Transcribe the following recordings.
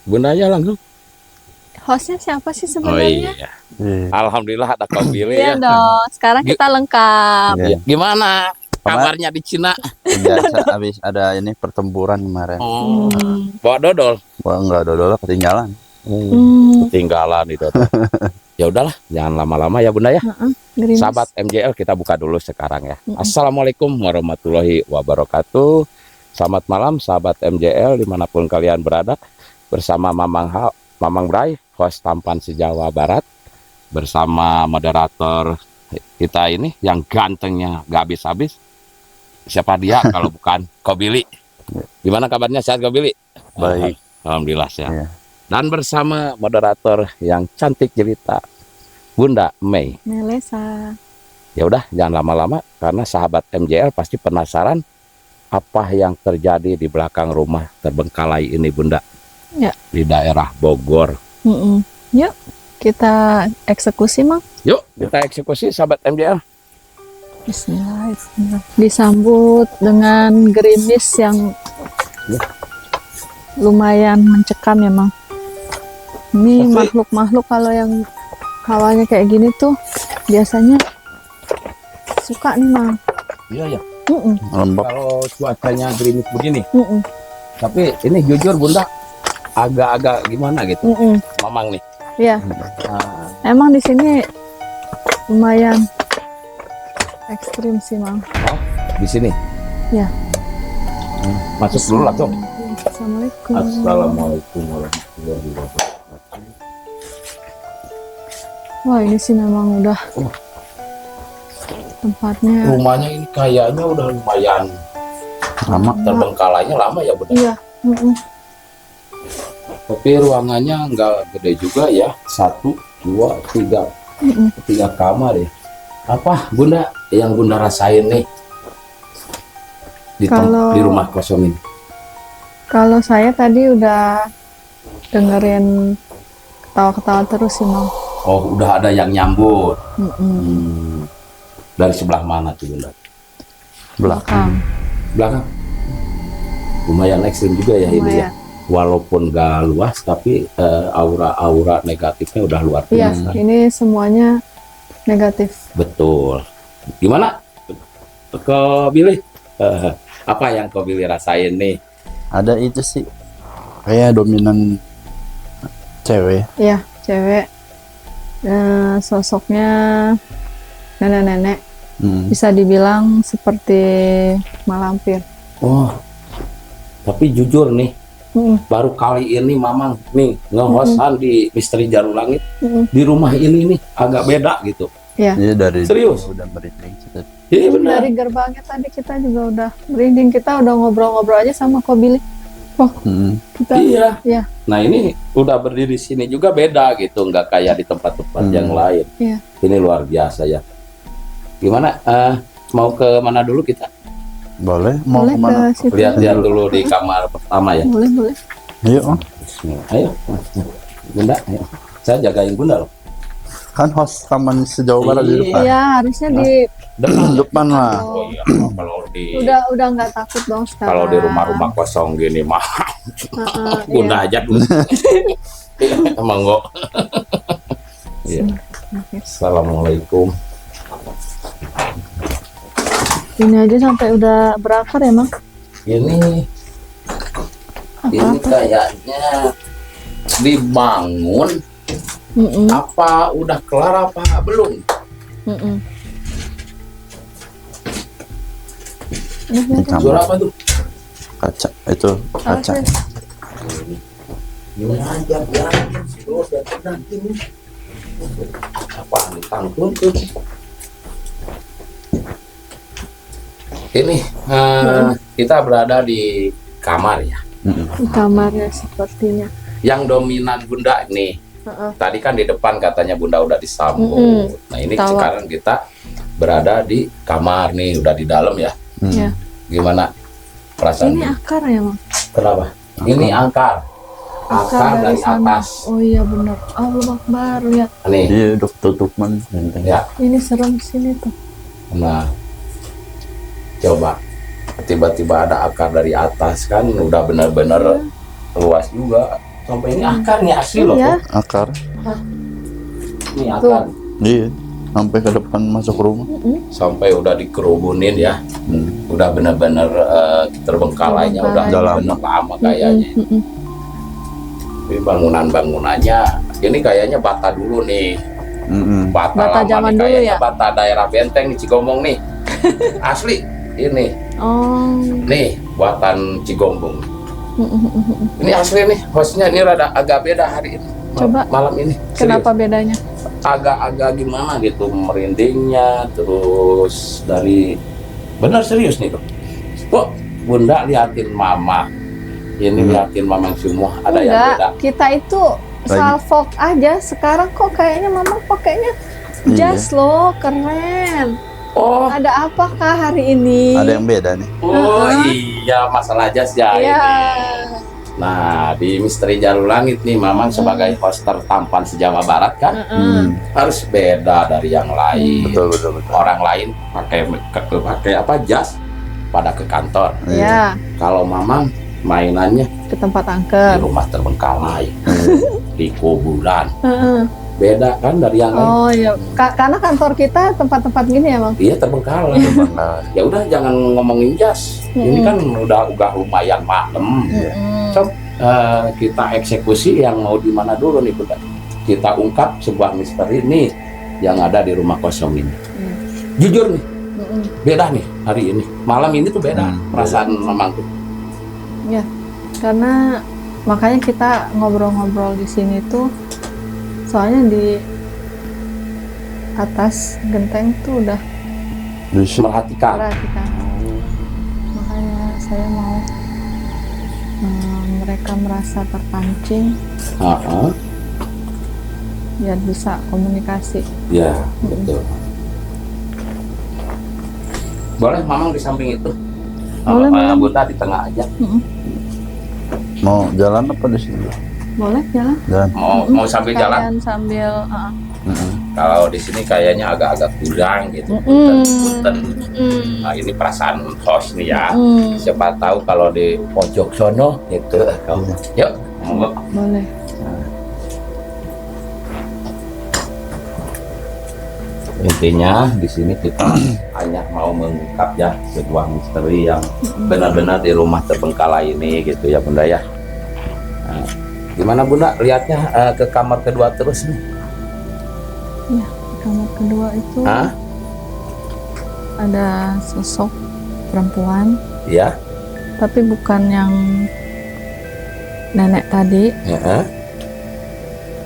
Bunda aja langsung. Hostnya siapa sih Oh sebenarnya? iya. Alhamdulillah ada kau pilih Iya ya. dong. Sekarang kita lengkap. Iya. Gimana kabarnya di Cina? Biasa habis ada ini pertempuran kemarin. Oh, Hmm. bawa dodol. Wah, enggak dodol ketinggalan. Ketinggalan itu. Ya udahlah, jangan lama-lama ya Bunda ya. Gerimis. Sahabat MJL, kita buka dulu sekarang ya. Assalamualaikum warahmatullahi wabarakatuh. Selamat malam sahabat MJL dimanapun kalian berada. Bersama Mamang Bray, host tampan se-Jawa Barat. Bersama moderator kita ini yang gantengnya gak habis-habis. Siapa dia kalau bukan Kobili. Gimana kabarnya, sehat Kobili? Baik. Alhamdulillah sehat. Iya. Dan bersama moderator yang cantik jelita, Bunda Mei. Melesa. Ya udah, jangan lama-lama karena sahabat MJL pasti penasaran apa yang terjadi di belakang rumah terbengkalai ini, Bunda. Ya. Di daerah Bogor. Yuk, kita eksekusi, Mang. Yuk, kita eksekusi sahabat MJL. Bismillah, bismillah. Disambut dengan gerimis yang lumayan mencekam ya, Mang. Ini Tapi- makhluk-makhluk kalau yang hawanya kayak gini tuh biasanya suka nih, Mang. Iya ya. Lembab. Kalau cuacanya gerimis begini, Mm-mm. tapi ini jujur Bunda agak-agak gimana gitu, Mm-mm. Mamang nih. Iya, Nah, emang di sini lumayan ekstrim sih, Mang. di sini. Ya. Masuk dulu langsung. Assalamualaikum. Assalamualaikum warahmatullahi wabarakatuh. Wah, ini sih memang udah tempatnya. Rumahnya ini kayaknya udah lumayan Lama. terbengkalainya lama ya Bunda. Iya. Mm-mm. Tapi ruangannya nggak gede juga ya. 1, 2, 3. Mm-mm. 3 kamar ya. Apa Bunda yang Bunda rasain nih Kalau- di rumah kosong ini? Kalau saya tadi udah dengerin ketawa-ketawa terus sih, Mang. Oh, udah ada yang nyambut. Mm-mm. Dari sebelah mana tuh Bunda? Belakang. Belakang. Lumayan ekstrim juga ya ini ya. Lumayan. Walaupun gak luas tapi aura-aura negatifnya udah luar Iya, biasa. ini semuanya negatif. Betul. Gimana? Kau pilih? Apa yang kau pilih rasain nih? Ada itu sih. Kayak dominan cewek. Iya, cewek. Sosoknya nenek-nenek. Bisa dibilang seperti malampir. Oh, tapi jujur nih, Mm-mm. baru kali ini Mamang nih nge-hostan di Misteri Jarum Langit. Mm-mm. Di rumah ini nih agak beda gitu. Iya. Iya dari Serius? udah merinding. Iya benar. Dari gerbangnya tadi kita juga udah merinding, kita udah ngobrol-ngobrol aja sama Kobili. Oh, kita Iya. ya. Nah ini udah berdiri sini juga beda gitu, nggak kayak di tempat-tempat yang lain. Iya. Ini luar biasa ya. Gimana? Mau ke mana dulu kita? Boleh. Mau Boleh kemana? ke situ. Lihat-lihat dulu di kamar pertama ya. Boleh, boleh. Ayo. Om. Ayo, Bunda. Ayo. Saya jagain Bunda loh. Kan host taman se-Jawa Barat di depan. Iya, harusnya di Depan lah. Oh iya, kalau di udah nggak takut dong sekarang. kalau di rumah-rumah kosong gini mah Bunda aja dulu. Monggo. Iya. Assalamualaikum. Ini aja sampai udah berakar ya, Mang? Ini kayaknya dibangun Mm-mm. apa udah kelar apa belum? Mm-mm. Ini Suara kamar apa tuh? kaca itu kaca. Ini aja biarin si Dodo nanti nih. Apaan ditangkut tuh? Ini kita berada di kamar ya. Di kamarnya sepertinya. Yang dominan Bunda nih. Heeh. Tadi kan di depan katanya Bunda udah disambut. Mm-mm. Nah ini Tawa. sekarang kita berada di kamar nih, udah di dalam ya. Ya. Gimana perasaan? Ini akar ya, Mang? Kenapa? Ini angkar. Akar dari sana. atas. Oh iya benar. Allah Akbar, lihat. Nih, Iya dok tutupan. ya. Ini serem sini tuh. Nah, coba tiba-tiba ada akar dari atas kan udah bener-bener luas juga Sampai ini akar nih asli loh. Iya. Akar. Ini akar. Iya. Sampai ke depan masuk rumah. Sampai udah dikerubunin ya. Udah benar-benar terbengkalainya udah Terbengkalai. benar lama kayaknya. Tapi bangunan-bangunannya ini kayaknya bata dulu nih. Bata Bata lama zaman nih, dulu kayaknya ya? bata daerah Benteng nih Cigombong nih. Asli ini. Oh. Nih buatan Cigombong. Ini asli nih, hostnya ini rada agak beda hari ini. Coba. Malam ini. Kenapa bedanya? Agak-agak gimana gitu merindingnya, terus dari benar serius nih tuh. Kok Bunda liatin Mama, ini liatin Mamang semua ada yang Enggak, beda. kita itu salfok aja. Sekarang kok kayaknya Mama pakainya jas loh, keren. Oh, Ada apakah hari ini? Ada yang beda nih. oh iya masalah jas ya Iya. ini. Nah di Misteri Jalur Langit nih Mamang sebagai host tertampan se-Jawa Barat kan harus beda dari yang lain. Betul. Orang lain pakai apa jas pada ke kantor. Iya, Kalau Mamang mainannya ke tempat di angker. rumah terbengkalai, di kuburan. Heeh. Beda kan dari yang lain. Oh iya, karena kantor kita tempat-tempat gini ya, Bang. Iya terbengkalai. Ya udah jangan ngomongin jas. Ini kan udah lumayan malam. Coba kita eksekusi yang mau di mana dulu nih Bunda. Kita ungkap sebuah misteri nih yang ada di rumah kosong ini. Jujur nih, beda nih hari ini. Malam ini tuh beda perasaan Mamang tuh. Ya, karena makanya kita ngobrol-ngobrol di sini tuh, soalnya di atas genteng tuh udah Perhatikan. perhatikan. Makanya saya mau mereka merasa terpancing biar bisa komunikasi. Ya, betul. Boleh Mamang di samping itu. Boleh, boleh. Bunda di tengah aja. Mau jalan apa di sini? Boleh jalan? Jalan. Mau sambil jalan. Sekalian sambil Kalau di sini kayaknya agak-agak kurang gitu. Punten. Nah, ini perasaan host nih ya. Siapa tahu kalau di pojok sono gitu. Yuk, monggo. boleh. Intinya di sini kita hanya mau mengungkap ya sebuah misteri yang benar-benar di rumah terbengkalai ini gitu ya Bunda ya. Nah, gimana Bunda lihatnya ke kamar kedua terus nih? Ya, kamar kedua itu ada sosok perempuan, Ya. tapi bukan yang nenek tadi.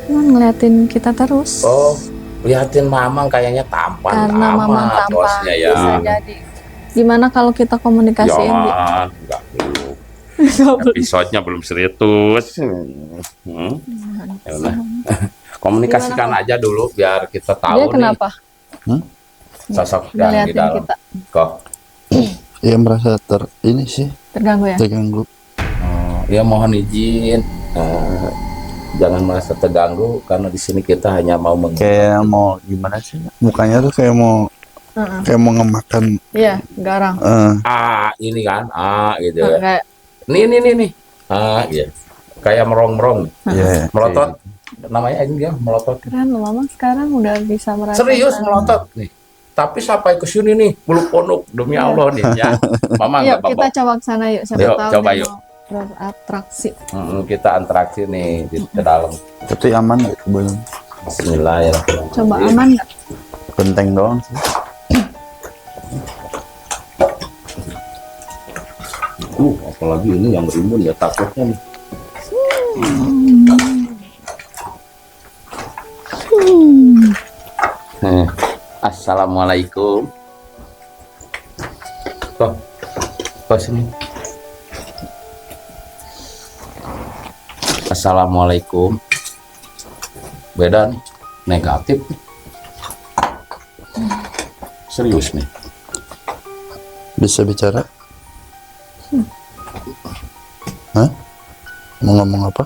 Cuman ngeliatin kita terus. Oh, lihatin Mamang kayaknya tampan Karena Mamang amat tampan, bosnya ya. bisa jadi. Gimana kalau kita komunikasiin? Bi? Ya, enggak dulu. Nggak boleh. Episodenya belum serius. Ya udah. Komunikasikan aja dulu biar kita Dia tahu nih kenapa? sosok yang di Ngeliatin dalam. kita. Kok? Iya merasa ini sih Terganggu ya? terganggu. Ya mohon izin. Jangan merasa terganggu karena di sini kita hanya mau Kayak mau gimana sih? Mukanya tuh kayak mau ngemakan. Iya, garang. ini kan gitu ya. Kayak Nih. Iya. Kayak merong-merong. Iya. Melotot. Namanya ini dia melotot. keren loh, Mama sekarang udah bisa merasakan. Serius melotot nih. Tapi sampai ke sini nih, bulu ponuk demi Allah nih ya. Mama Yuk nggak kita apa-apa. coba ke sana yuk, siapa Yuk, tahu coba dia yuk. mau beratraksi. Kita interaksi nih di ke dalam. Tapi aman nggak belum? Bismillahirrahmanirrahim. Coba aman nggak? Genteng doang sih. Apalagi ini yang berimbun ya takutnya nih. Assalamualaikum. Kok sini. Assalamualaikum. Beda nih. Negatif nih. Serius nih. Bisa bicara? Hah? Mau ngomong apa?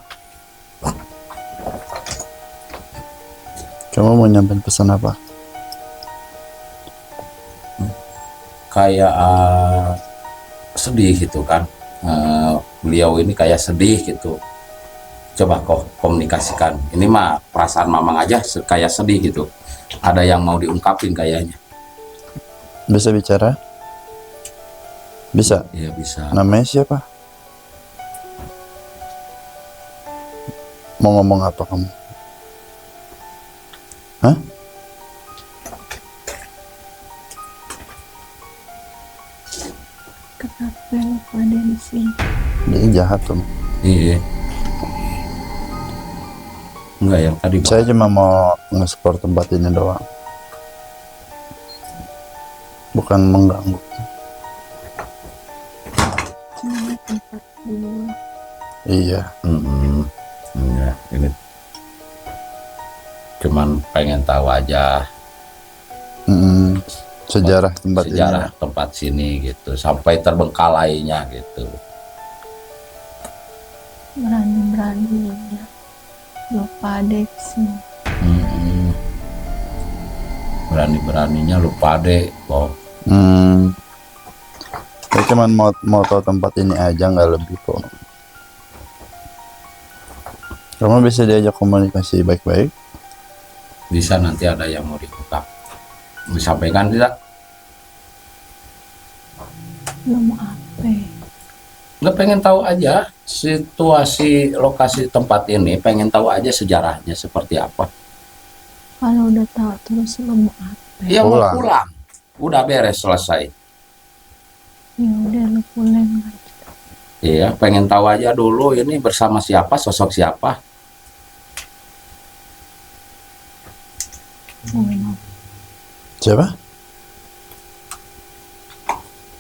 Kamu mau nyampein pesan apa? Kayak sedih gitu kan. Beliau ini kayak sedih gitu. Coba kok komunikasikan. Ini mah perasaan mamang aja kayak sedih gitu. Ada yang mau diungkapin kayaknya. Bisa bicara? Bisa. Iya bisa. Namanya siapa? Mau ngomong apa kamu? Hah? Kenapa lupa ada di sini? Dia jahat tuh. Iya. Enggak yang tadi. Saya cuma mau nge-explore tempat ini doang. Bukan mengganggu. Cuma tempat dulu. Iya. Ya, ini cuman pengen tahu aja Sejarah tempat sejarah tempat sini gitu sampai terbengkalainya gitu. Berani-beraninya lupa deh sih. Berani-beraninya lupa deh kok. ini. Saya cuma mau tahu tempat ini aja, nggak lebih kok. Kamu bisa diajak komunikasi baik-baik? Bisa, nanti ada yang mau diungkap, disampaikan tidak? Belum apa? Nggak, pengen tahu aja situasi lokasi tempat ini, pengen tahu aja sejarahnya seperti apa. Kalau udah tahu terus lo mau apa? Ya mau Pulang. pulang, udah beres selesai. Ya udah lo pulang aja. Iya, pengen tahu aja dulu ini bersama siapa, sosok siapa. Siapa?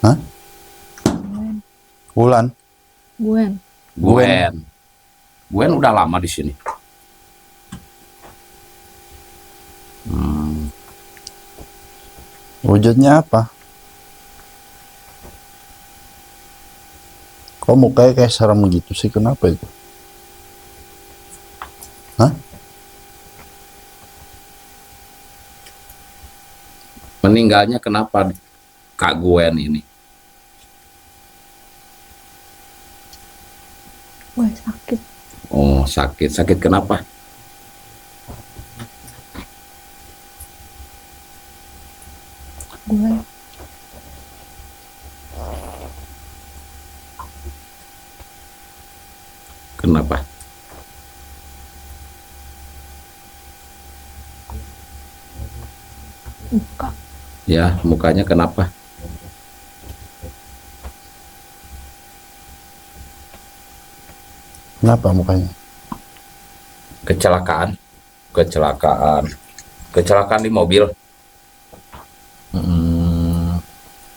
Hah? Wulan. Gwen. Gwen udah lama di sini. Wujudnya apa? Kok mukanya kayak serem gitu sih? Kenapa itu? Hah? Meninggalnya kenapa Kak Gwen ini? Gue sakit. Oh, sakit. Sakit kenapa? Gue Kenapa? buka. Ya, mukanya kenapa? Kenapa mukanya? Kecelakaan. Kecelakaan di mobil.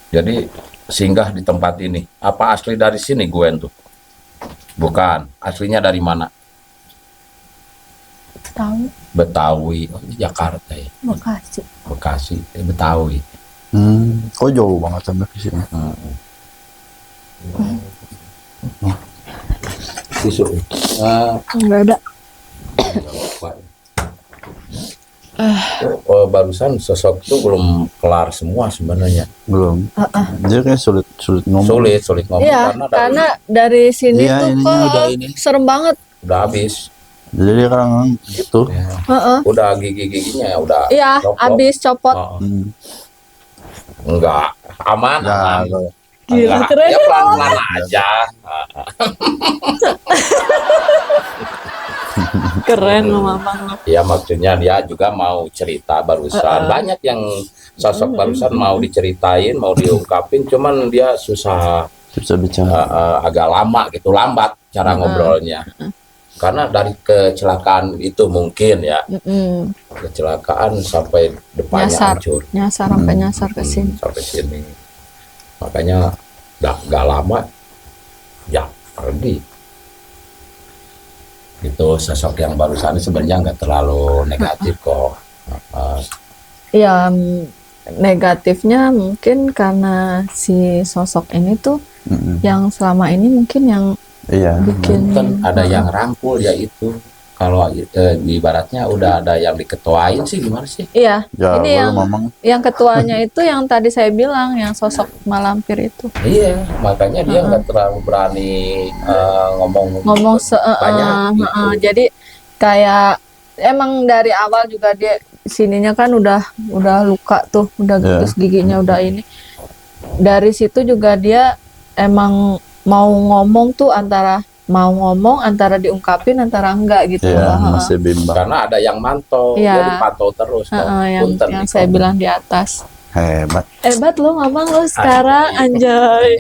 Jadi singgah di tempat ini. Apa asli dari sini Gwen tuh? Bukan. Aslinya dari mana? Tahu Betawi. Oh, Jakarta ya. Bekasi. Bekasi. Betawi. Kok jauh banget sampai ke sini? Tisu. Enggak ada. Oh, barusan sosok itu belum kelar semua sebenarnya. Belum. Dia kayak sulit ngomong. Sulit ngomong Iya, karena dari sini Iya, tuh ininya kok udah ini. serem banget. udah habis. Jadi dia kan gitu. Ya. Heeh. Udah gigi-giginya ya udah. Iya, copot. habis copot. Oh, Hmm. enggak, aman. Nah, aman. Gila, Enggak, keren ya ya, pelan-pelan aja. Keren lo mamang lo. Ya maksudnya dia juga mau cerita barusan. Banyak yang sosok barusan mau diceritain, mau diungkapin, cuman dia susah, Bisa bicara. agak lama gitu, lambat cara ngobrolnya. Karena dari kecelakaan itu mungkin ya, kecelakaan sampai depannya Nyasar. hancur. Nyasar sampai nyasar ke sini. Sampai sini. Makanya gak lama ya pergi. Itu sosok yang barusan ini sebenarnya nggak terlalu negatif kok. Ya negatifnya mungkin karena si sosok ini tuh yang selama ini mungkin yang Iya. bikin Kan ada yang rangkul ya itu kalau ibaratnya udah ada yang diketuain sih gimana sih? Iya, Ya, ini baru yang Mamang. yang ketuanya itu yang tadi saya bilang, yang sosok malampir itu. Iya, makanya dia nggak terlalu berani ngomong Ngomong banyak gitu. jadi kayak emang dari awal juga dia sininya kan udah luka tuh, udah Ya. terus giginya udah ini. Dari situ juga dia emang mau ngomong tuh antara diungkapin antara enggak gitu. Ya, Heeh. masih bimbang. Karena ada yang mantau, Iya. dia dipantau terus. Punten yang nih, saya kamu. bilang di atas. Hebat. Hebat lu ngomong lu sekarang, anjay.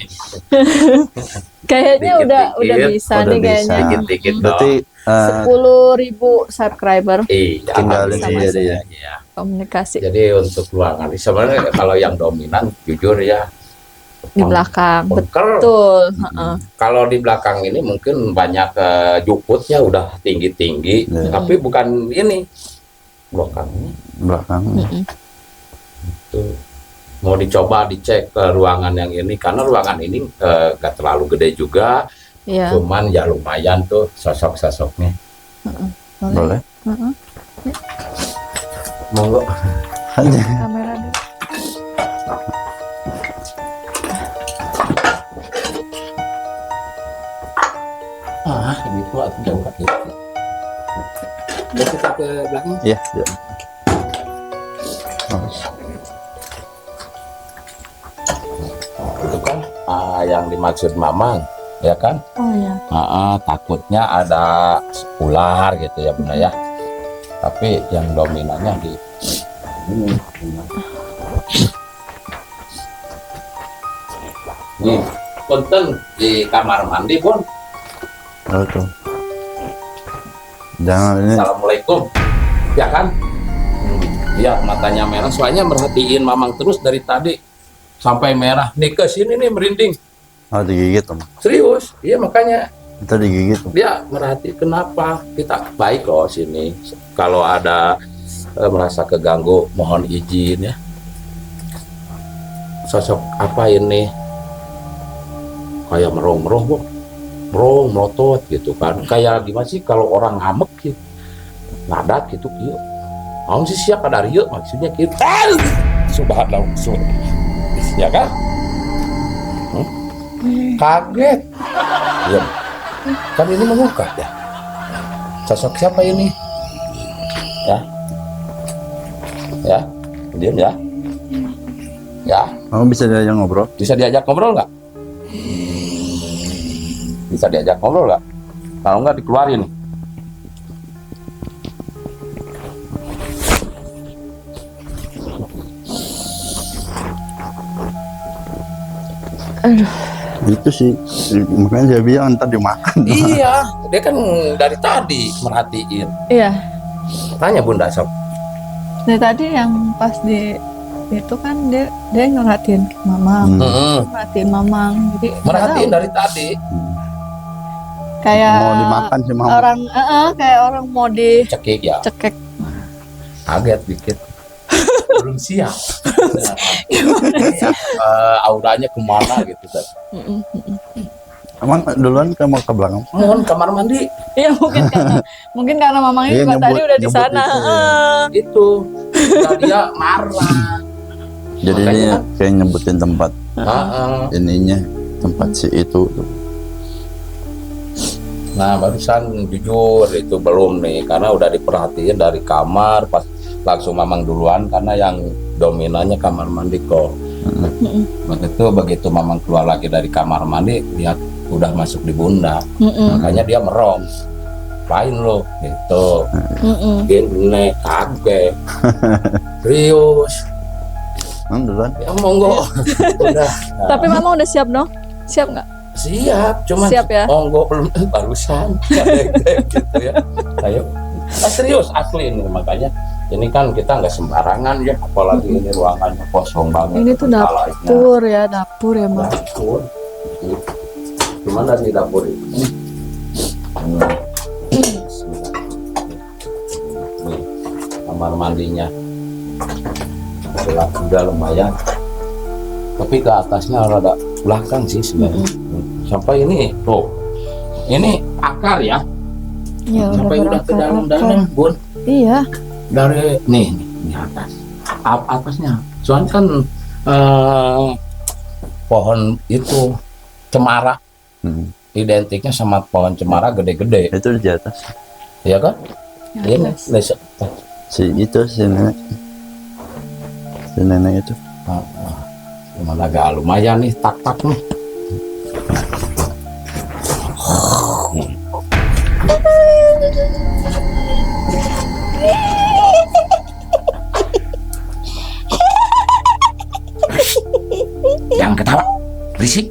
Kayaknya udah Dikit-dikit, bisa udah nih bisa. kayaknya. Dikit-dikit Berarti 10.000 subscriber Iya, tinggalin sama sendiri saya, ya. iya. komunikasi Jadi untuk ruangan sebenarnya kalau yang dominan jujur ya di belakang. Bunker. Betul. Heeh. Kalau di belakang ini mungkin banyak jukutnya udah tinggi-tinggi, Ya. tapi bukan ini belakangnya. Belakang. Tuh. Mau dicoba dicek ke ruangan yang ini karena ruangan ini gak terlalu gede juga, Iya. cuman ya lumayan tuh sosok-sosoknya. Boleh. Heeh. Monggo. Aja. Kamera dulu. Gitu atau jauh gitu. Udah kita ke belakang. Iya, iya. Oh, Itu kan yang dimaksud Mamang, ya kan? Oh ya. Takutnya ada ular gitu ya Bunda ya. Tapi yang dominannya di ini. Nih, punten di kamar mandi Bun. oh, tuh. Jangan ini. Assalamualaikum. Ya kan? Iya, matanya merah. Soalnya merhatiin Mamang terus dari tadi sampai merah. Nih ke sini nih merinding. Oh, digigit Om. Serius. Iya makanya Kita digigit Om. dia merhati kenapa kita baik loh sini. Kalau ada merasa keganggu mohon izin ya. Sosok apa ini? Kayak merong-merong Bu. Merong melotot gitu kan. Kayak gimana sih kalau orang ngambek gitu. Ngadat gitu kieu. Mau sih siapa dari yuk maksudnya gitu. Subhanallah. Ya kan? Kaget. Iya. Kan ini mengukat ya. Sosok siapa ini? Ya. Ya. Diam ya. Ya. Kamu bisa diajak ngobrol? Bisa diajak ngobrol nggak? Bisa diajak ngobrol nggak? Kalau nggak dikeluarin. Itu sih. Makanya saya bilang ntar dimakan. Iya, dia kan dari tadi merhatiin. Iya. Tanya Bunda Sok. Dari tadi yang pas di itu kan dia ngeliatin Mamang, merhatiin Mamang. Jadi nggak Merhatiin tahu. dari tadi. Kayak Mau dimakan sih Mam. orang kayak orang mau Cekik ya. dicekek. Kaget dikit. Belum siap. Auranya kemana gitu kan. Emang duluan kamu ke belakang? Mohon kamar mandi. Iya mungkin karena Mamangnya Iya, juga tadi nyebut- udah di nyebut sana. itu. Gitu. Udah dia marah. Jadi Makanya ini kan- kayak nyebutin tempat ininya, tempat si itu. Nah barusan jujur itu belum nih karena udah diperhatiin dari kamar pas langsung Mamang duluan karena yang dominannya kamar mandi kok. Begitu Mamang keluar lagi dari kamar mandi lihat udah masuk di Bunda. Makanya dia merong. Lain lo gitu. Gini kaget. Serius. Duluan. Ya monggo. Udah. Tapi Mama udah siap dong? Siap nggak? Siap, cuman Siap ya? monggo belum barusan gitu ya. Ayo. Serius asli ini makanya ini kan kita nggak sembarangan ya apalagi ini ruangannya kosong banget. Ini tuh dapur ya Mam. Dapur. Gimana di dapur ini? Nih, kamar mandinya. Udah lumayan. Tapi ke atasnya rada belakang sih sebenarnya. Sampai ini tuh. Ini akar ya. Ya sampai udah ke berakar-akar. dalam-dalam, Bun. Iya. Dari nih atas. Atasnya. Soalnya kan pohon itu cemara Hmm. identiknya sama pohon cemara gede-gede, Itu di atas. ya kan? Ya, Ini terus. Si nenek. Si nenek itu. Gimana agak lumayan nih tak nih. Jangan ketawa, berisik.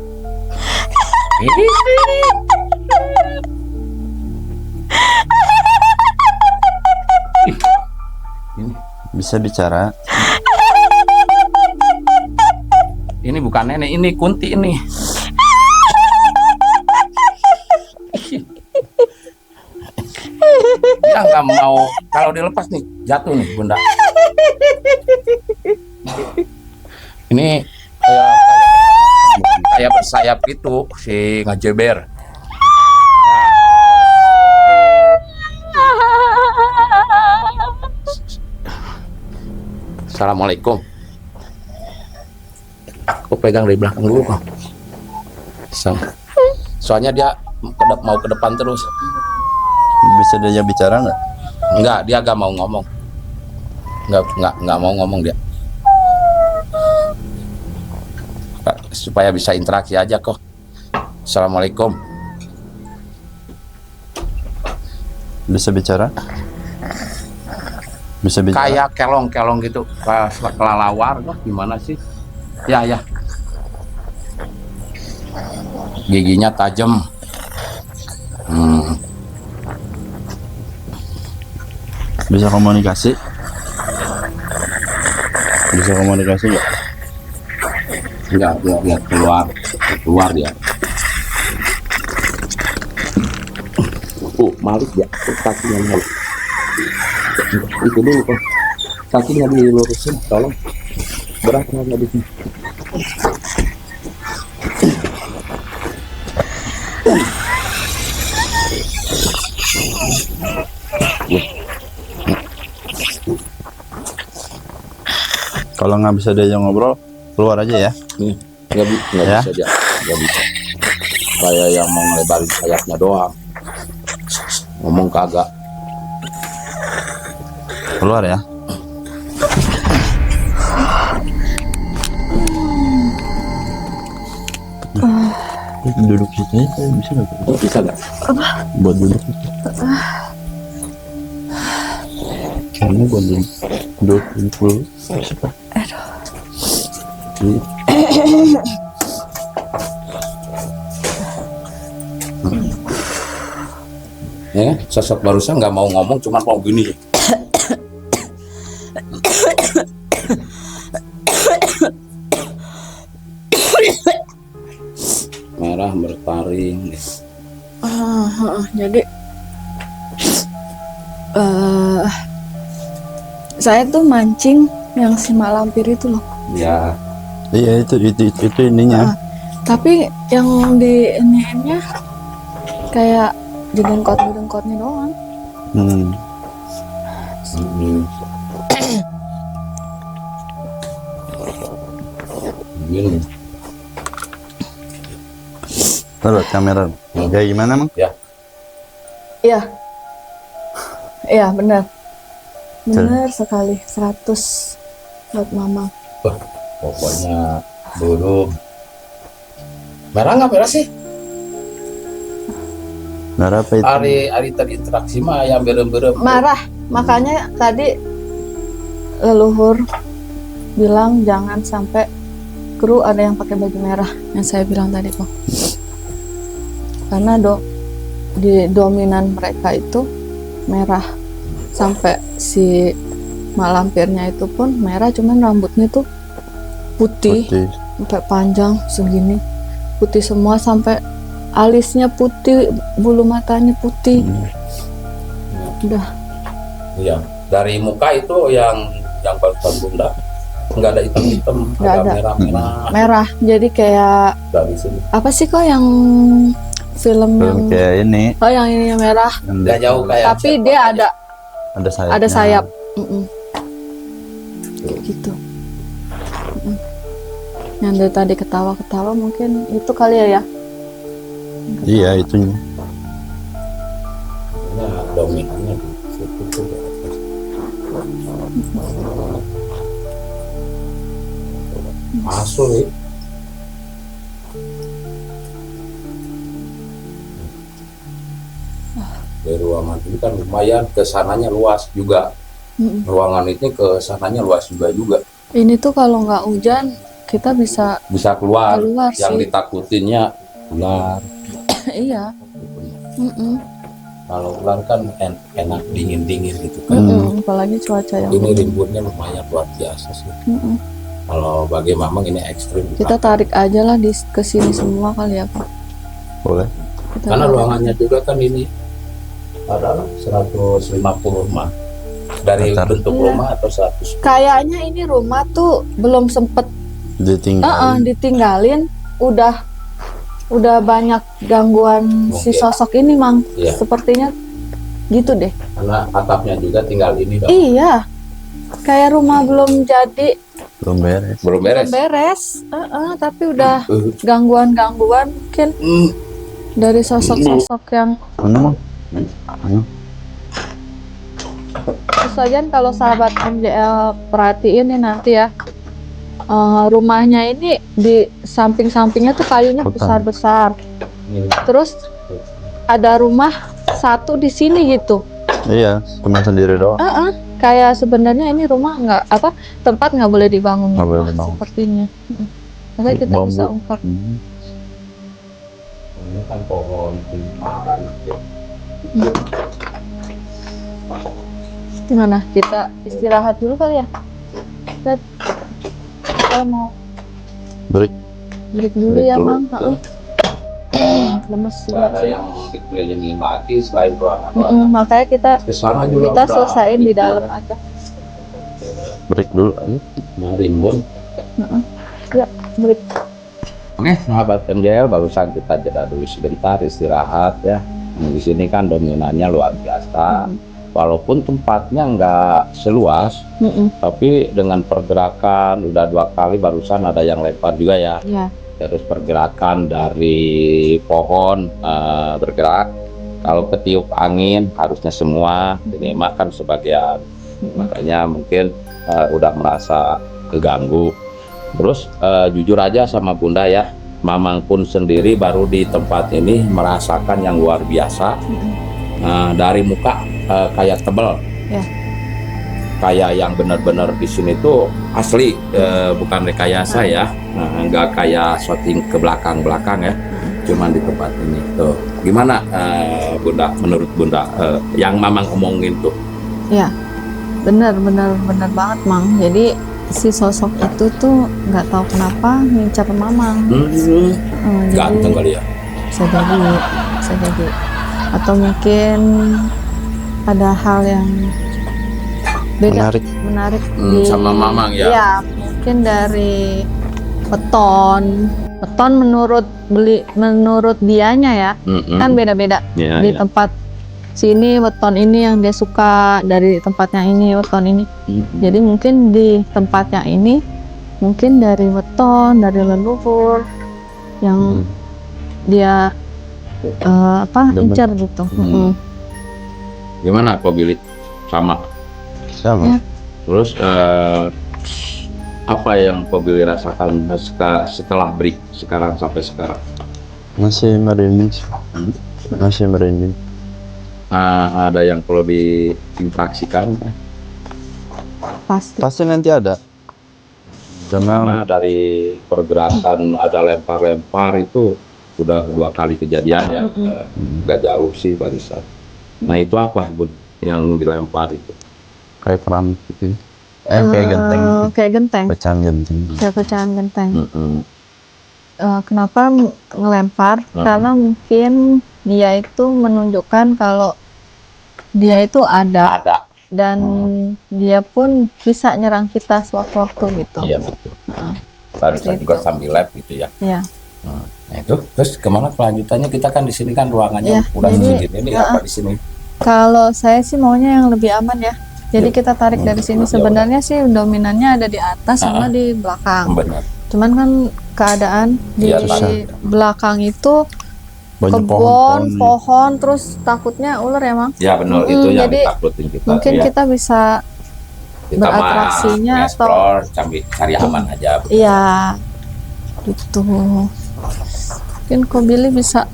Bisa bicara. Ini bukan nenek, ini Kunti ini. Dia nggak mau, kalau dilepas nih jatuh nih Bunda. Ini kayak bersayap itu si ngajeber. Assalamualaikum. Aku pegang dari belakang dulu kok. Soalnya dia mau ke depan terus. Bisa diajak bicara nggak? Enggak, dia gak mau ngomong. Enggak mau ngomong dia. Supaya bisa interaksi aja kok. Assalamualaikum. Bisa bicara? Bisa bicara? Kayak kelong-kelong gitu, kelalawar kok gimana sih? Ya. Giginya tajam. Bisa komunikasi? Bisa komunikasi nggak? Enggak, dia keluar dia. Malik ya, kakinya malik. Itu dulu kok. Kakinya dilurusin, tolong. Berat nggak di sini. Kalau nggak bisa diajak ngobrol, keluar aja ya. Nih, nggak Ya? bisa dia, nggak bisa. Kayak yang mau ngelebarin sayapnya doang. Ngomong kagak. Keluar ya. Duduk situ aja, bisa nggak? Oh, bisa nggak? Buat duduk. Karena buat duduk dulu. Ya, sosok barusan nggak mau ngomong, cuma mau gini. Merah bertaring. Jadi saya tuh mancing yang si malampir itu loh. Ya, Iya itu ininya. Tapi yang di ininya kayak jengkot-jengkotnya doang. Hmm. Gini. Taruh kamera. Kayak gimana mang? Ya, Iya. Iya, benar. Benar sekali. 100 buat mama. pokoknya dulu. Merah nggak merah sih? Merah apa itu? Hari tadi interaksi mah yang berem-berem. Marah. Makanya tadi leluhur bilang jangan sampai kru ada yang pakai baju merah, yang saya bilang tadi kok. Karena di dominan mereka itu merah. Sampai si malampirnya itu pun merah, cuman rambutnya tuh putih. Sampai panjang segini, putih semua, sampai alisnya putih, bulu matanya putih. Udah. Iya, dari muka itu yang barusan Bunda nggak ada hitam-hitam, Nggak agak ada. merah-merah Merah, jadi kayak dari sini. apa sih kok yang film yang kayak ini oh yang ini yang merah, yang Nggak jauh kayak tapi dia ada sayapnya. ada sayap. Gitu. Yang dari tadi ketawa-ketawa mungkin itu kali ya. Iya itunya. Nah, dominannya di situ tuh. Masuk ya. Dari ruangan ini kan lumayan, kesananya luas juga. Ruangan ini kesananya luas juga. Ini tuh kalau nggak hujan kita bisa Bisa keluar. Keluar Yang sih. ditakutinnya ular. iya. Kalau ular kan enak dingin gitu kan. Apalagi cuaca yang Ini rimbunnya lumayan luar biasa sih. Kalau bagi Mamang ini ekstrim. kita tarik aja lah ke sini semua kali ya Pak. Boleh. Kita Karena tarik. ruangannya juga kan ini adalah 150 rumah. Dari Bentar. bentuk Iya. rumah atau 100. Kayaknya ini rumah tuh belum sempet Ditinggal. ditinggalin, udah banyak gangguan si Mungkin. sosok ini Mang. Iya. Sepertinya gitu deh. Karena atapnya juga tinggal ini dong. Iya. Kayak rumah belum jadi, Belum beres. Belum belum beres. beres. Tapi udah gangguan-gangguan mungkin dari sosok-sosok yang Mana mah? terus aja kalau sahabat MJL perhatiin nih nanti ya, rumahnya ini di samping-sampingnya tuh kayunya Hutan. besar-besar. Ini. Terus ada rumah satu di sini gitu. Iya, cuma sendiri doang. Kayak sebenarnya ini rumah tempat nggak boleh dibangun. Nggak boleh dibangun. Sepertinya. Makanya kita Bambu. bisa ungkap. Ini kan pohon. Gimana? Kita istirahat dulu kali ya? Kita mau Break. break dulu Break ya, dulu. Bang. Lemes Nggak ada yang dikelilingi lagi selain ruangan. makanya kita Kesana juga kita udah selesaiin di dalam aja. Break dulu. Nah, rimbun. Ya, break. Oke, sahabat MJL, barusan kita jeda dulu sebentar istirahat ya. Nah, di sini kan dominannya luar biasa. Walaupun tempatnya nggak seluas, tapi dengan pergerakan udah 2 kali barusan ada yang lempar juga ya. Ya. Terus pergerakan dari pohon bergerak. Kalau ketiup angin harusnya semua, ini makan sebagian. Makanya mungkin udah merasa keganggu. Terus jujur aja sama Bunda ya, Mamang pun sendiri baru di tempat ini merasakan yang luar biasa. Dari muka kayak tebel, Ya. kayak yang benar-benar di sini tuh asli, bukan rekayasa ya. Nggak kayak shooting ke belakang ya, cuman di tempat ini tuh. Gimana Bunda, menurut Bunda yang Mamang omongin tuh? Ya, benar banget Mang. Jadi si sosok itu tuh nggak tahu kenapa ngincar Mamang. Ganteng kali ya. Bisa jadi. Atau mungkin ada hal yang beda, menarik Sama Mamang ya. Iya, mungkin dari weton menurut dianya ya, kan beda-beda. Ya, Di tempat sini weton ini yang dia suka, dari tempat yang ini weton ini. Jadi mungkin di tempat yang ini mungkin dari weton, dari leluhur yang dia incar gitu. Gimana kok Billy? Sama. Ya. Terus apa yang kok Billy rasakan setelah break sekarang sampai sekarang? Masih merinding. Masih merinding. Ada yang perlu diintraksikan? Pasti. Nanti ada. Karena dari pergerakan ada lempar-lempar itu sudah 2 kali kejadian ya. Nggak jauh sih barusan. Nah itu apa Bun yang dilempar itu? Kayak keran gitu. Kayak genteng. Kayak genteng. Pecahan genteng. Kayak pecahan genteng. Kenapa ngelempar? Karena mungkin dia itu menunjukkan kalau dia itu ada. Dan dia pun bisa nyerang kita sewaktu-waktu gitu. Iya betul. Barusan juga sambil lab gitu ya. Iya. Nah, itu Tuh, terus kemana kelanjutannya? Kita kan di sini kan ruangannya Iya, udah jadi, segini. Ini apa di sini? Kalau saya sih maunya yang lebih aman ya. Jadi kita tarik dari sini. Ya Sebenarnya sih dominannya ada di atas sama di belakang. Benar. Cuman kan keadaan di Iya, belakang itu Banyak kebun, pohon. pohon, terus takutnya ular ya, Mang. Ya benar, Mm-mm, itu yang jadi ditakutin kita. Mungkin ya. kita bisa Kita mah beratraksinya nge-explore, cari aman aja. iya gitu. Mungkin Ko Billy bisa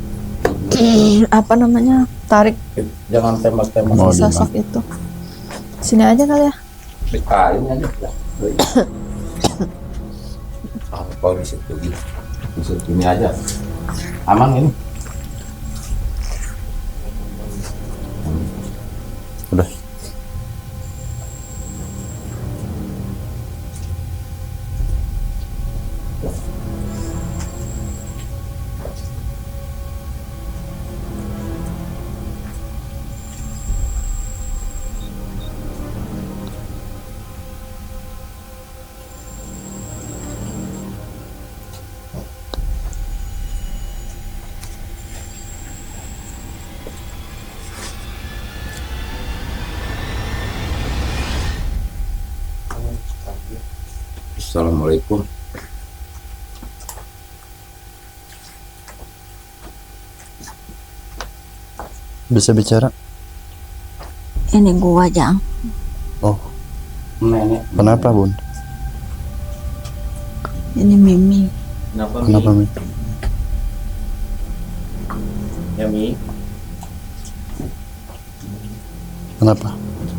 apa namanya tarik Jangan tembak-tembak. Oh, di sosok itu. Sini aja kali ya. Ini aja. Kau di situ gitu. Di situ ini aja. Aman ini. Udah. Assalamualaikum. Bisa bicara? Ini gua Jang. Oh, Nenek. kenapa Bun? Ini Mimi. Kenapa Mi? Ya Mi. Kenapa?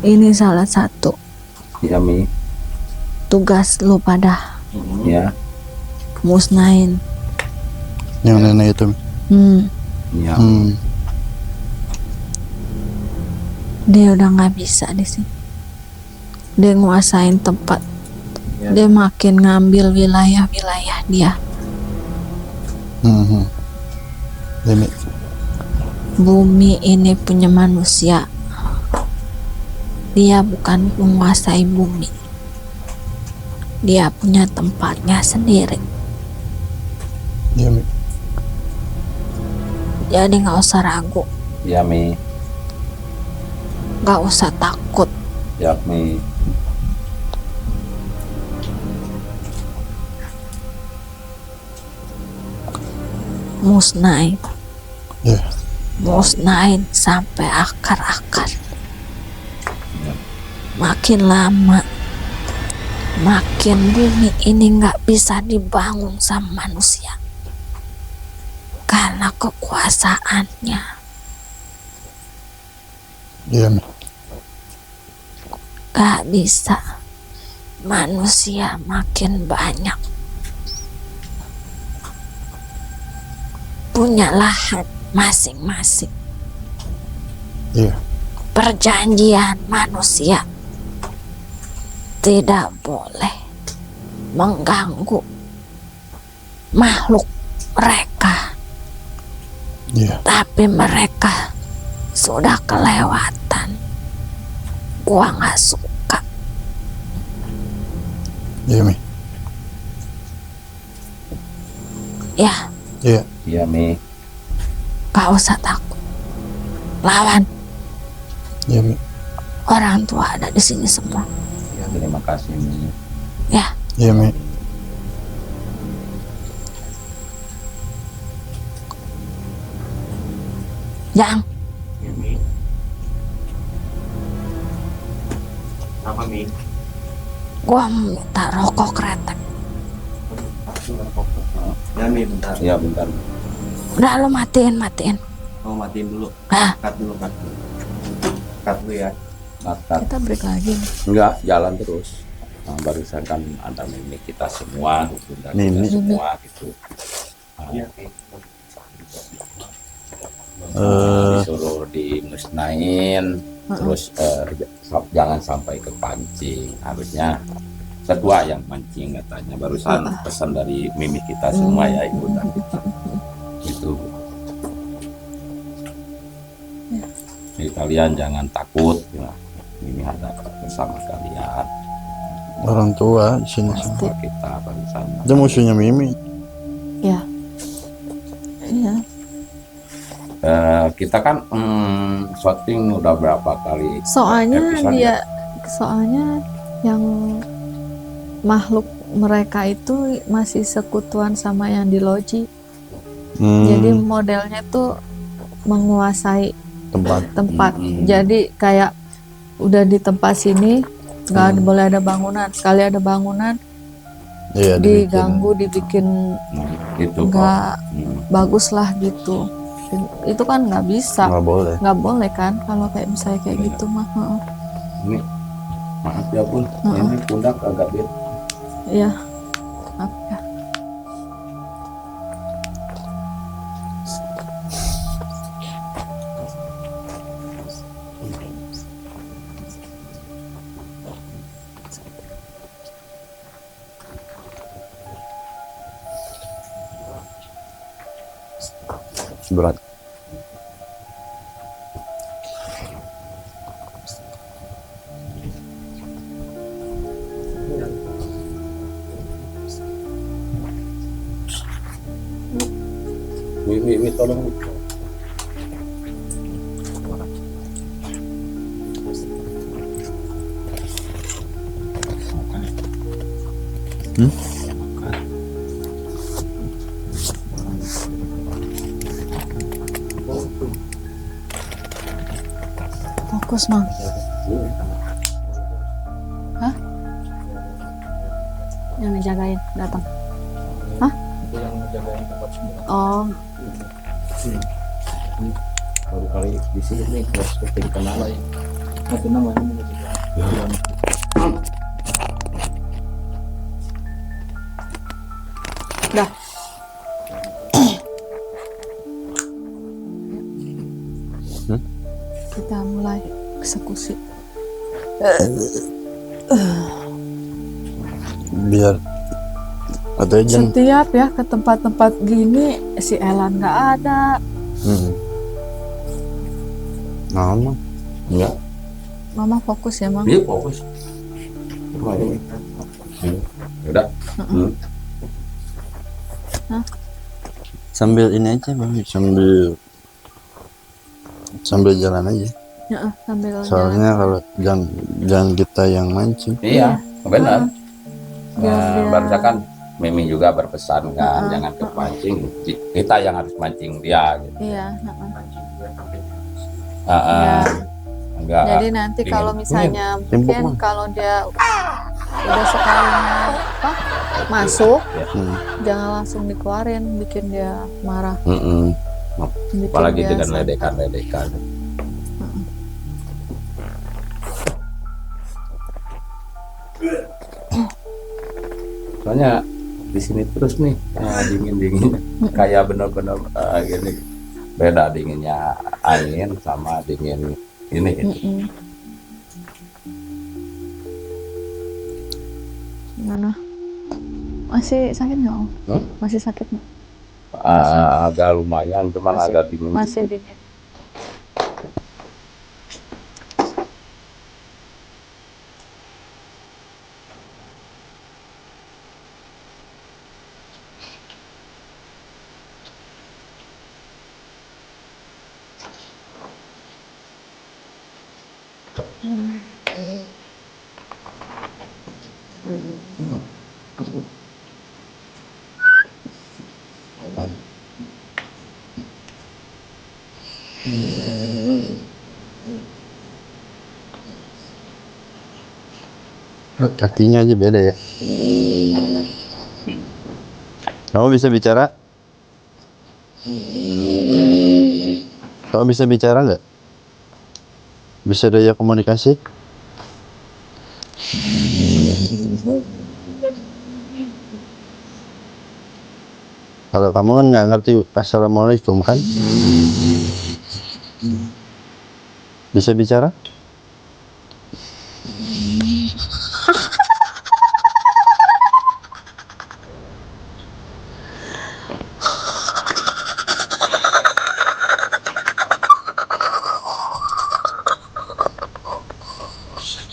Ini salah satu Ya Mi. tugas lu pada Ya. musnahin. Yang nenek itu Mi? Ya. Dia udah nggak bisa di sini. Dia nguasain tempat. Dia makin ngambil wilayah-wilayah dia. Ya Mi. Bumi ini punya manusia. Dia bukan menguasai bumi. Dia punya tempatnya sendiri. Ya Mi. Jadi nggak usah ragu, Ya Mi. nggak usah takut. Ya Mi. Musnahin. Ya. Musnahin sampai akar-akar. Makin lama makin bumi ini nggak bisa dibangun sama manusia karena kekuasaannya. Ya Mi. Gak bisa. Manusia makin banyak, punya lahan masing-masing. Iya. Perjanjian manusia tidak boleh mengganggu makhluk mereka, Iya. tapi mereka sudah kelewatan. Gua nggak suka. Iya Mi. Ya, Iya. Ya Mi. gak usah takut. Lawan. Iya Mi. Orang tua ada di sini semua. Ya, terima kasih Mi. Ya, Iya Mi. Jang. Ya Mi. Apa Mi? Gua minta rokok kretek. Ya Mi, bentar. Ya bentar. Udah lo matiin. Mau matiin dulu. Ah, Cut dulu. Cut dulu ya. Cut. Kita break lagi. Enggak, jalan terus. Nah, barusan kan ada mimik kita semua, bunda kita Mimik. semua gitu. Nah, Iya. disuruh dimusnahin, terus jangan sampai kepancing. Harusnya ketua yang mancing katanya. Barusan pesan dari mimik kita semua ya ibu dan kita. Itu. Jadi kalian jangan takut, ya. Ini ada bersama kalian. Orang tua di sini semua. Sama kita barusan. Itu musuhnya Mimi. Ya. kita kan syuting udah berapa kali Soalnya episode dia, ya? soalnya yang makhluk mereka itu masih sekutuan sama yang di loji. Jadi modelnya tuh menguasai tempat. Jadi kayak udah di tempat sini nggak boleh ada bangunan. Sekali ada bangunan Iya, diganggu, dibikin Itu kok. nggak bagus lah gitu. Itu kan nggak bisa, nggak boleh. kan kalau kayak misalnya kayak gitu mah. Heeh. Ini maaf ya pun, ini pundak agak beda. Iya. Maaf ya. Berat. Wi, tolong. Fokus mang. Hah? Yang ngejagain datang. Hah? Oh, Baru kali di sini nih kelas syuting kenal lagi. Itu namanya. dah. Kita mulai eksekusi. Biar atau jangan. Setiap ya ke tempat-tempat gini si Elan nggak ada. Nah, mah. Enggak. Mama fokus ya mang. Iya, fokus. Udah. Sambil ini aja bang, sambil jalan aja. Ya, sambil Soalnya kalau jangan kita yang mancing. Iya, benar. Biar Barusan Mimi juga berpesan kan, jangan kepancing. Kita yang harus mancing dia. Gitu. Iya. Ah, enggak. Jadi nanti dingin. kalau misalnya Timpuk, mungkin Mang. kalau dia udah sekalinya masuk, jangan langsung dikeluarin, bikin dia marah. Bikin Apalagi dia dengan sakit. ledekan-ledekan. Soalnya di sini terus nih dingin kayak bener-bener gini, beda dinginnya angin sama dingin ini gitu. Gimana? Masih sakit nggak Om? Masih sakit nggak? Agak lumayan, cuman agak dingin. Masih dingin. Kakinya aja beda ya. Kamu bisa bicara? Kamu bisa bicara nggak? Bisa daya komunikasi? Kalau kamu kan nggak ngerti assalamualaikum kan? Bisa bicara?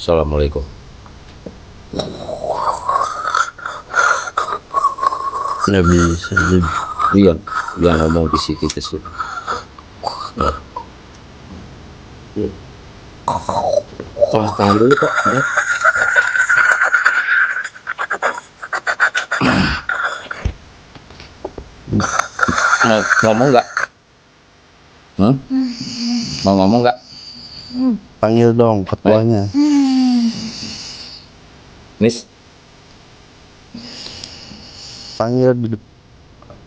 Assalamualaikum. Nggak bisa. Dia ngomong di sini ke sini. Tahan dulu kok. Ngomong nggak? Mau ngomong nggak? Panggil dong ketuanya. Nis,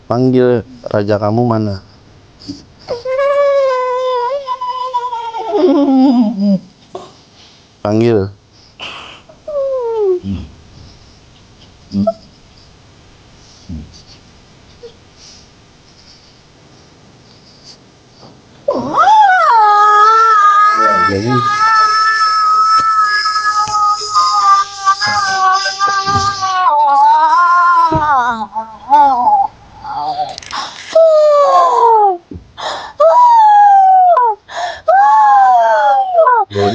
Panggil raja kamu mana? Panggil. Jadi Bun,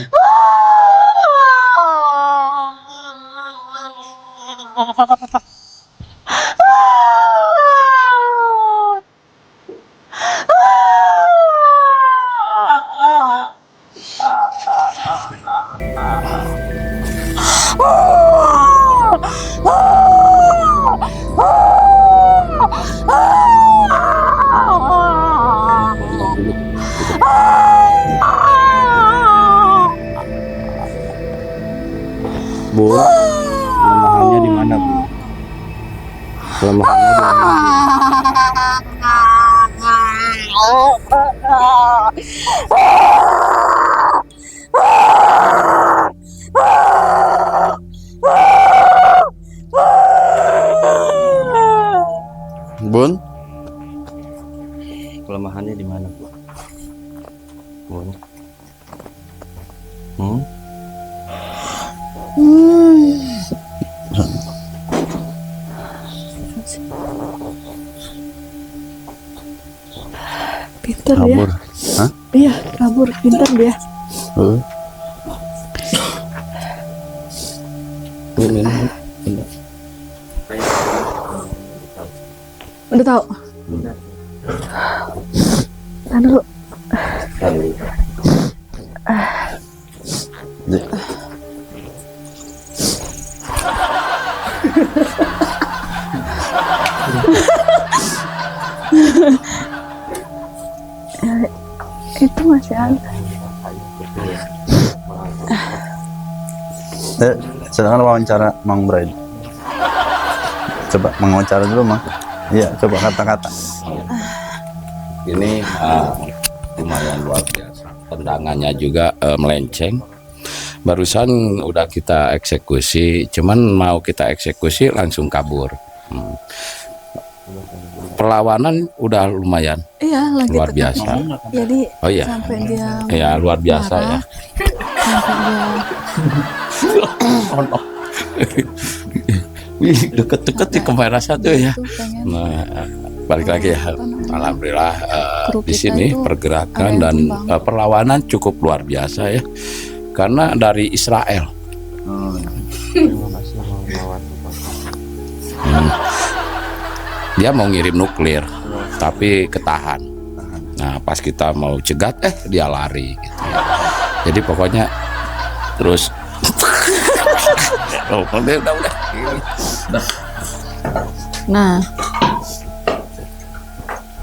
Bu, kelemahannya di mana, Bu? Kelemahannya di mana? Bun, kelemahannya di mana, Bu? Bun. Pinter dia. Kabur. Hah? Iya, kabur. Pinter dia. Udah tahu. Tahan dulu. Itu masih ada. Sedangkan wawancara Mang Bray. Coba mengawancara dulu, Mang. Iya, coba kata-kata. Ini lumayan luar biasa. Tendangannya juga melenceng. Barusan udah kita eksekusi, cuman mau kita eksekusi langsung kabur. Perlawanan udah lumayan Iya, lagi luar tekan. biasa. Jadi Oh iya, sampai dia ya luar biasa ya. marah, sampai dia Oh, no. Wih, deket-deket di kamera satu ya. tuh pengen Nah, balik lagi ya. Alhamdulillah Kru di kita sini itu pergerakan ada dan yang tumbang. perlawanan cukup luar biasa ya. Karena dari Israel. Dia mau ngirim nuklir, tapi ketahan. Nah, pas kita mau cegat, dia lari. Gitu ya. Jadi pokoknya terus. Oh, udah. Nah,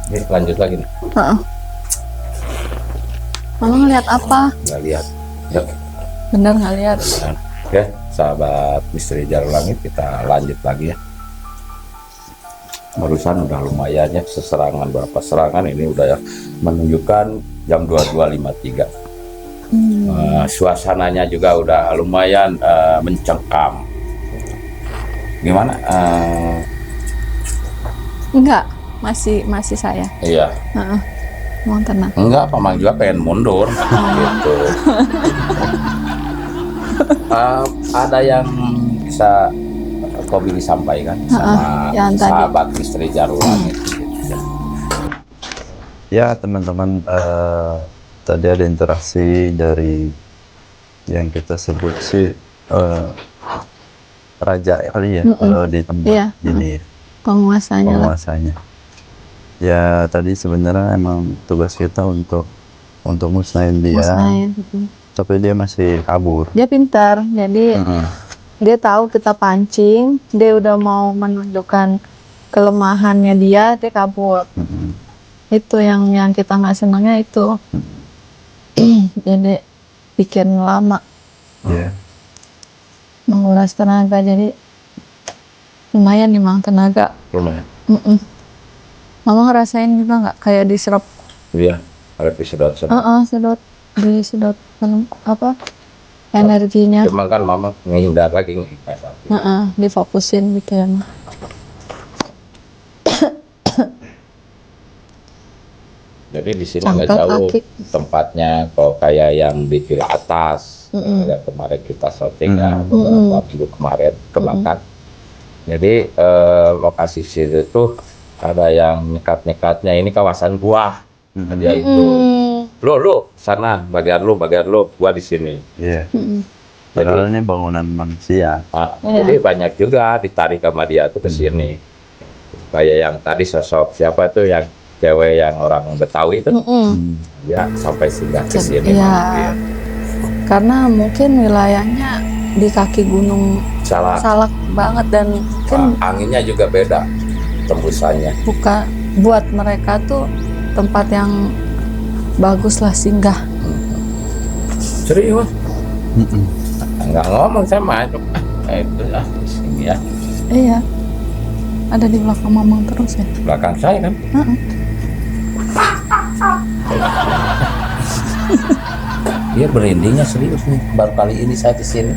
Ini lanjut lagi nih. Mama ngeliat apa? Nggak lihat. Yuk. Bener nggak lihat? Oke, sahabat misteri Jalur Langit, kita lanjut lagi ya. Barusan udah lumayan ya, seserangan berapa serangan ini udah ya menunjukkan jam 22.53. Suasananya juga udah lumayan mencengkam. Gimana? Enggak, masih saya. Iya, Mau tenang. enggak, Pamang juga pengen mundur gitu. Ada yang bisa kau Billy sampaikan sama yang tadi. sahabat misteri Jalur Langit? Ya, teman-teman, tadi ada interaksi dari yang kita sebut sih raja kali ya, kalau di tempat Iya. ini Penguasanya lah. penguasanya. Ya, tadi sebenarnya emang tugas kita untuk untuk musnahin dia, musnahin gitu. tapi dia masih kabur. Dia pintar, jadi dia tahu kita pancing, dia udah mau menunjukkan kelemahannya dia kabur. Itu yang kita nggak senangnya itu. Jadi bikin lama, Iya. menguras tenaga, jadi lumayan nih Mang tenaga. Lumayan. Mama ngerasain juga nggak kayak diserap? Iya, ada disedot. Sedot, disedot apa energinya. Cuma kan mama menghindar lagi. Difokusin bikin. Jadi di sini nggak Cangkat jauh kaki. tempatnya, kalau kayak yang di atas. Ya, kemarin kita syuting ya, beberapa minggu kemarin ke belakang. Jadi lokasi situ tuh ada yang nyekat-nyekatnya, ini kawasan buah. Dia itu. Lu sana, bagian lu, gua di sini. Iya. Padahal ini bangunan manusia. Jadi banyak juga ditarik sama dia tuh ke sini. Kayak yang tadi sosok siapa tuh yang cewek yang orang Betawi itu, ya sampai singgah ke sini. Iya. Karena mungkin wilayahnya di kaki gunung Salak banget, dan mungkin anginnya juga beda tembusannya. bukan buat mereka tuh tempat yang bagus lah singgah. Serius? Nggak ngomong sama itu ya di sini ya. Iya. Ada di belakang Mamang terus ya. Belakang saya kan. Dia berindingnya serius nih. Baru kali ini saya di sini.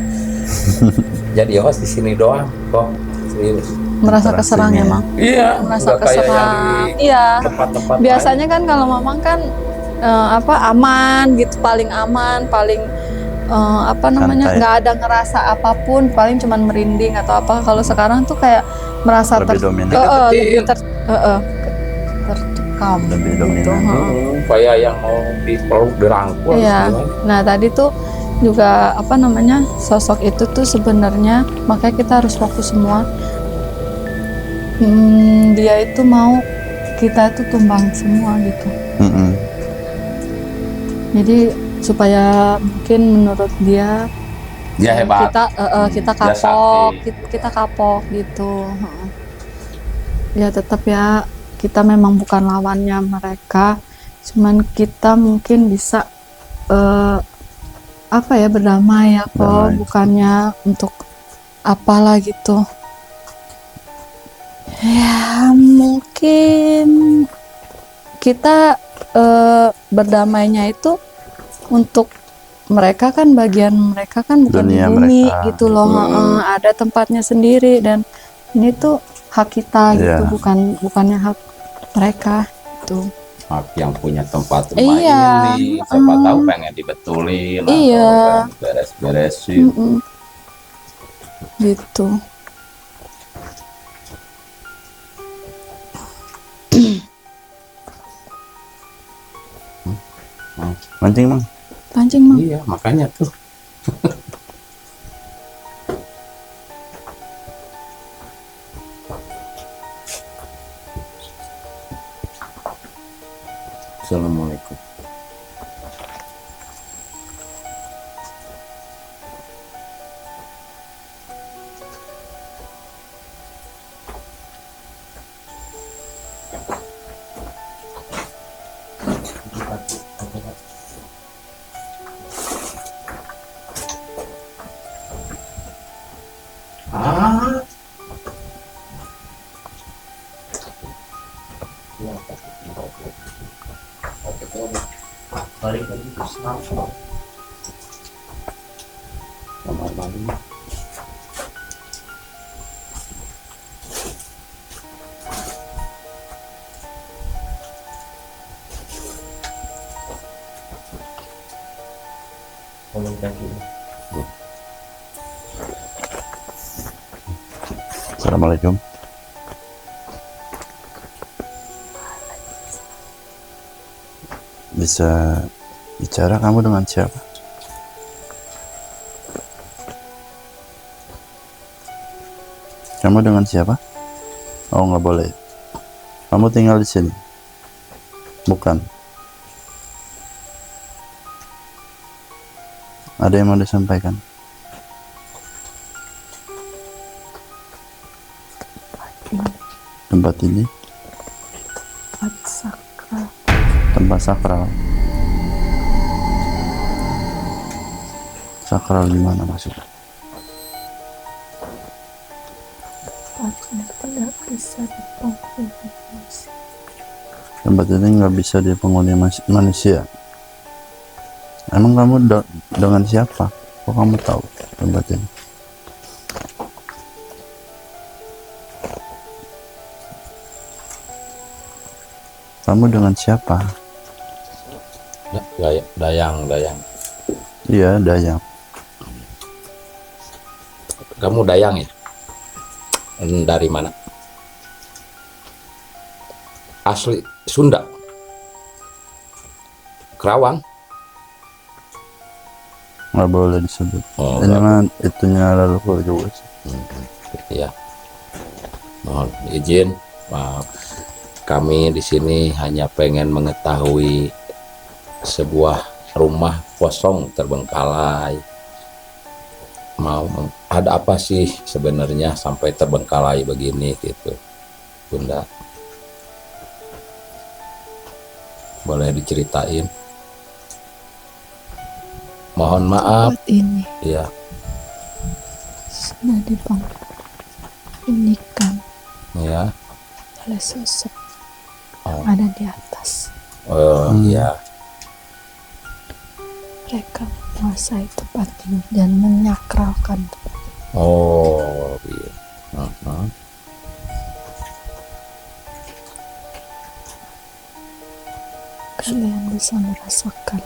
Jadi host di sini doang kok, serius. Merasa keserang ya, Mang? Iya, Merasa udah kayak yang keserang. di Iya. tempat-tempat Biasanya kan kalau Mamang kan aman gitu, paling aman, paling Santai. nggak ada ngerasa apapun, paling cuman merinding atau apa. Kalau sekarang tuh kayak merasa Lebih dominan. lebih tercekam Lebih gitu. dominan. kayak yang mau dipeluk dirangkul. Iya. gitu kan. Nah tadi tuh juga sosok itu tuh sebenarnya, makanya kita harus fokus semua. Dia itu mau kita itu tumbang semua gitu. Jadi supaya mungkin menurut dia Hebat. kita Dia kapok, sakti. kita kapok gitu. Ya tetap ya, kita memang bukan lawannya mereka, cuman kita mungkin bisa berdamai ya kok, Damai. bukannya untuk apalah gitu. Ya mungkin kita berdamainya itu untuk mereka kan, bagian mereka kan bukan di Dunia bumi mereka. gitu loh. Ada tempatnya sendiri, dan ini tuh hak kita gitu, Iya. bukannya hak mereka gitu. Yang punya tempat rumah Iya. ini, siapa tahu pengen dibetulin, Iya. atau pengen beres-beresin. Gitu. Mancing, Mang. Pancing, Mang. Iya, makanya tuh. Assalamualaikum. Balik lagi ke sana. Ngomong kaki. Assalamualaikum. Bisa bicara kamu dengan siapa? Kamu dengan siapa? Oh, nggak boleh. Kamu tinggal di sini? Bukan. Ada yang mau disampaikan? Tempat ini Tempat sakral. tempat sakral. Sakral gimana maksudnya? Tempatnya tidak bisa dipenghuni manusia. Tempat ini nggak bisa dipenghuni manusia. Emang kamu dengan siapa? Kok kamu tahu tempat ini? Kamu dengan siapa? Dayang. Iya, Dayang. Kamu Dayang ya? Dari mana? Asli Sunda. Kerawang. Nggak boleh disebut. Oh, Ini mah itunya leluhur juga sih. Iya. Mohon izin, maaf. Kami di sini hanya pengen mengetahui sebuah rumah kosong terbengkalai. Ada apa sih sebenarnya sampai terbengkalai begini gitu, Bunda? Boleh diceritain? Mohon maaf. Tempat ini Ya, sudah dipenghunikan ya. oleh sosok Oh, yang ada di atas. ya. Mereka menguasai tempat ini dan menyakralkan tempat ini. Oh, iya. Uh-huh. Kalian bisa merasakan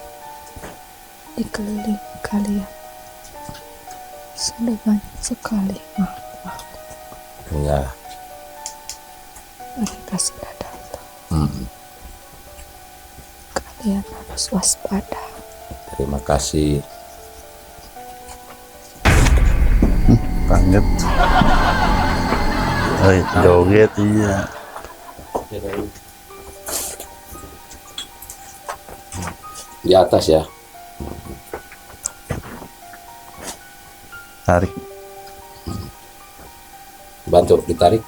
di keliling kalian sudah banyak sekali makhluk. Ya. Mereka sudah datang. Kalian harus waspada. Terima kasih. Kaget. Joget iya. Di atas ya. Tarik. Bantu ditarik.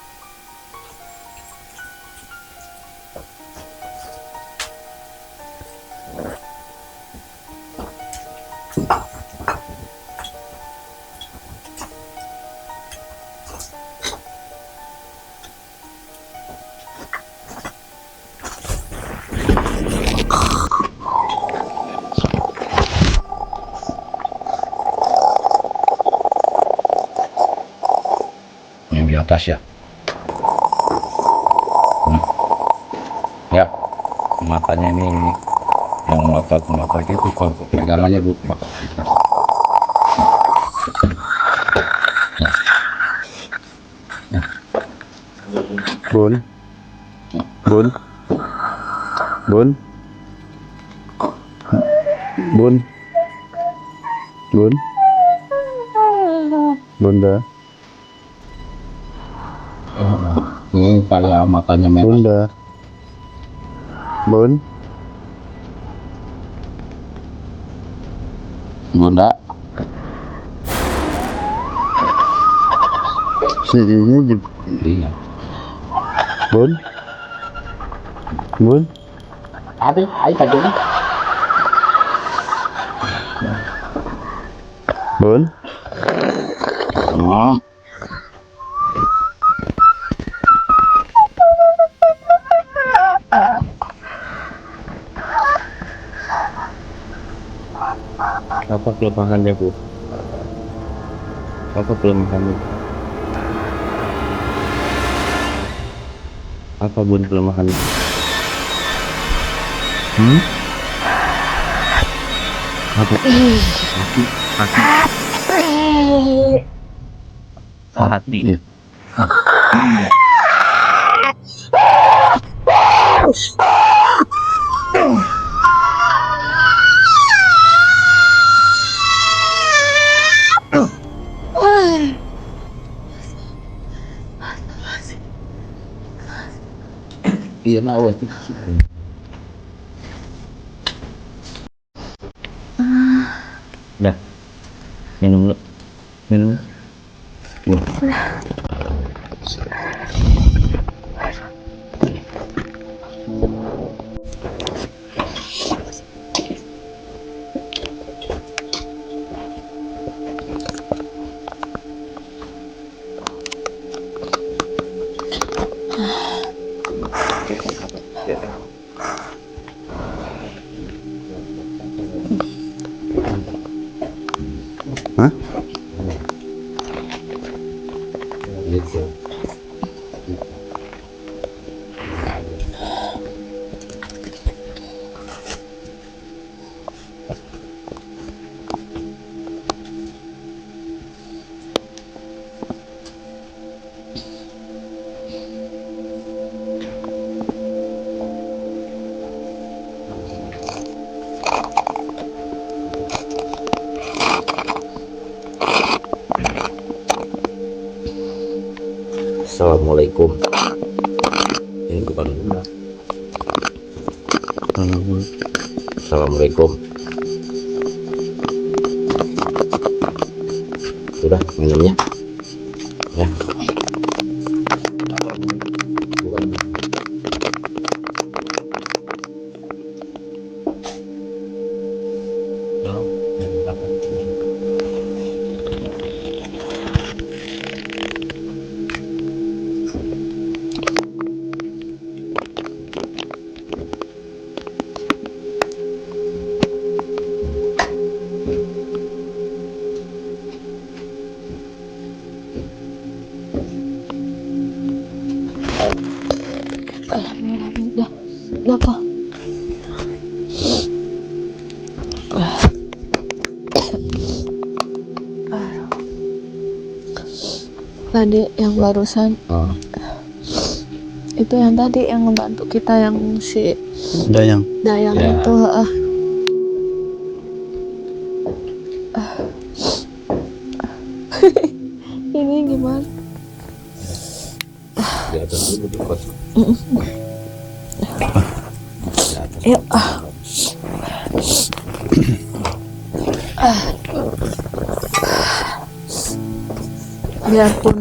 Yang di atas ya. Ya, makanya ini yang ngotot itu kok pegangannya lupa. Bun. Bun. Bun. Bun. Bun. Bunda. Ini paling matanya merah. Bunda. Bun. Bunda. Sini Iya. Bun. Bun. Ada, ayo pagi. Bun. Oh. Apa kelemahannya, Bu? Apa kelemahannya? Apa Bun kelemahannya? Apa? Hati. Iya, mau. Nah, Minum dulu. Minum. Hah? Gitu. Assalamualaikum. Ini bukan gula. Assalamualaikum. Sudah minumnya? Ya. Bukan. Alhamdulillah, udah kok. Tadi yang barusan itu yang tadi yang ngebantu kita yang si Dayang. Dayang Ya. itu ini gimana? Di atas dulu di kosong. Yuk. Biarpun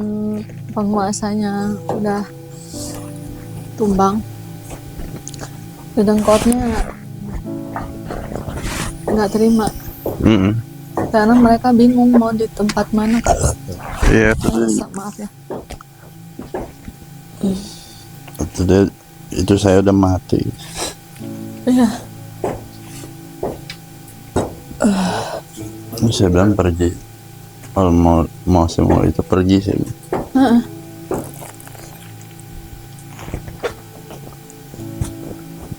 penguasanya udah tumbang, dedengkotnya nggak terima karena mereka bingung mau di tempat mana. Iya, Maaf ya. itu saya udah mati. Iya. Saya bilang pergi. Kalau mau semua itu pergi sih. Heeh.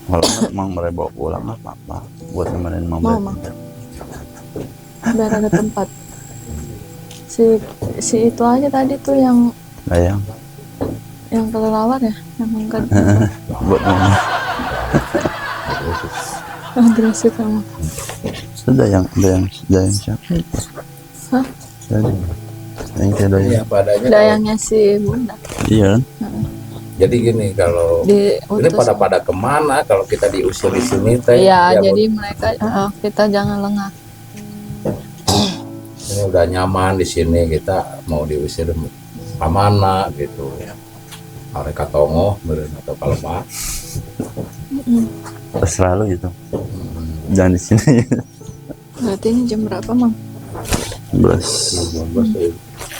Kalau emang mereka bawa pulang nggak apa-apa buat nemenin Mau, mama. Mang. Biar ada tempat. Si itu aja tadi tuh yang Dayang kelelawar ya, yang angkat buat mama. agresif sama. Sudah yang siapa itu? Hah? Yang kayak dayang. Iya, padanya. Dayangnya si Bunda Iya kan? Jadi gini, kalau di ini pada kemana kalau kita diusir di sini teh? Iya, ya, jadi mereka kita jangan lengah. ini udah nyaman di sini, kita mau diusir kemana gitu ya. Mereka tongoh meureun atau kalebak. Terserah lu gitu. Jangan di sini. Berarti ini jam berapa, Mam? 11.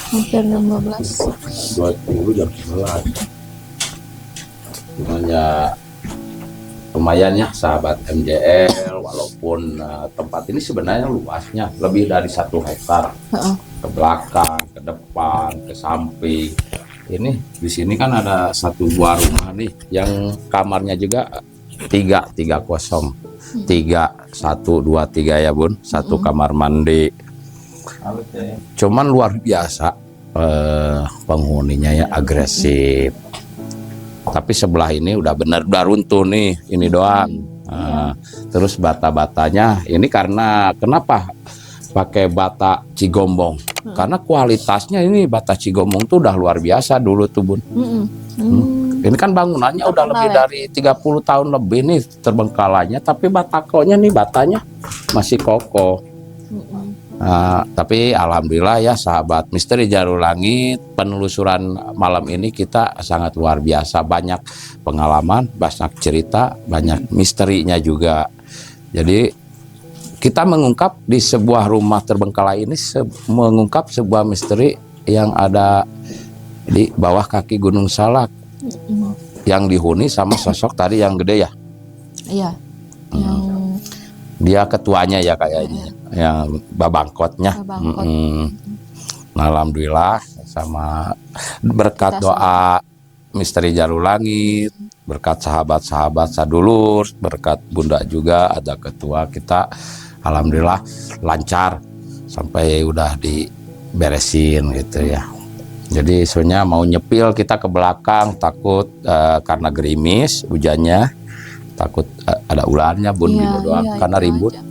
Hampir jam 12. 20 jam 11. Cuman ya lumayan ya sahabat MJL, walaupun tempat ini sebenarnya luasnya lebih dari 1 hektar. Heeh. Ke belakang, ke depan, ke samping. Ini di sini kan ada 1 buah rumah nih, yang kamarnya juga 3 kosong. 3 1 2 3 ya Bun, 1 kamar mandi. Cuman luar biasa penghuninya ya, agresif. Tapi sebelah ini udah benar udah runtuh nih, ini doang. Terus bata-batanya ini karena kenapa pakai bata Cigombong? Karena kualitasnya ini bata Cigombong tuh udah luar biasa dulu tuh Bun. Ini kan bangunannya udah Terkenal lebih ya? dari 30 tahun lebih nih terbengkalainya, tapi batakonya nih batanya masih kokoh. Tapi alhamdulillah ya sahabat Misteri Jalur Langit, penelusuran malam ini kita sangat luar biasa, banyak pengalaman, banyak cerita, banyak misterinya juga. Jadi kita mengungkap di sebuah rumah terbengkalai ini, mengungkap sebuah misteri yang ada di bawah kaki Gunung Salak, yang dihuni sama sosok tadi yang gede ya. Iya. Yang Dia ketuanya ya kayaknya, yang babangkotnya. Babangkot. Nah, alhamdulillah sama berkat Kita doa Misteri Jalur Langit, berkat sahabat-sahabat sadulur, berkat Bunda juga ada ketua kita, alhamdulillah lancar sampai udah diberesin gitu ya. Jadi sebenarnya mau nyepil kita ke belakang takut karena gerimis hujannya, takut ada ularnya Bun gitu doang karena itu ribut. aja.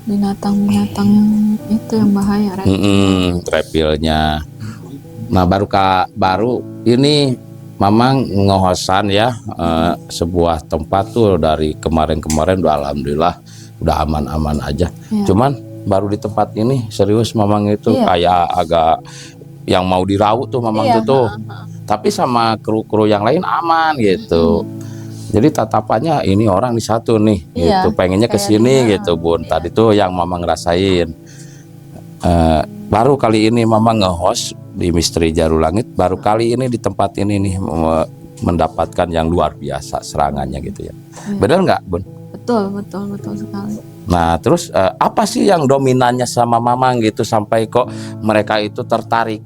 Binatang-binatang yang itu yang bahaya, Ren. Reptilnya. Nah baru ini Mamang ngehosan ya sebuah tempat tuh dari kemarin-kemarin udah alhamdulillah udah aman-aman aja. Iya. Cuman baru di tempat ini serius Mamang itu Iya. kayak agak yang mau diraut tuh Mamang Iya, tuh. Tapi sama kru-kru yang lain aman gitu. Jadi tatapannya ini orang di satu nih, Iya, gitu. Pengennya ke kayak sini dia. gitu, Bun. Iya. Tadi tuh yang Mama ngerasain. Baru kali ini Mama nge-host di Misteri Jalur Langit. Baru kali ini di tempat ini nih mendapatkan yang luar biasa serangannya gitu ya. Iya. Benar nggak, Bun? Betul sekali. Nah, terus apa sih yang dominannya sama Mamang gitu sampai kok mereka itu tertarik?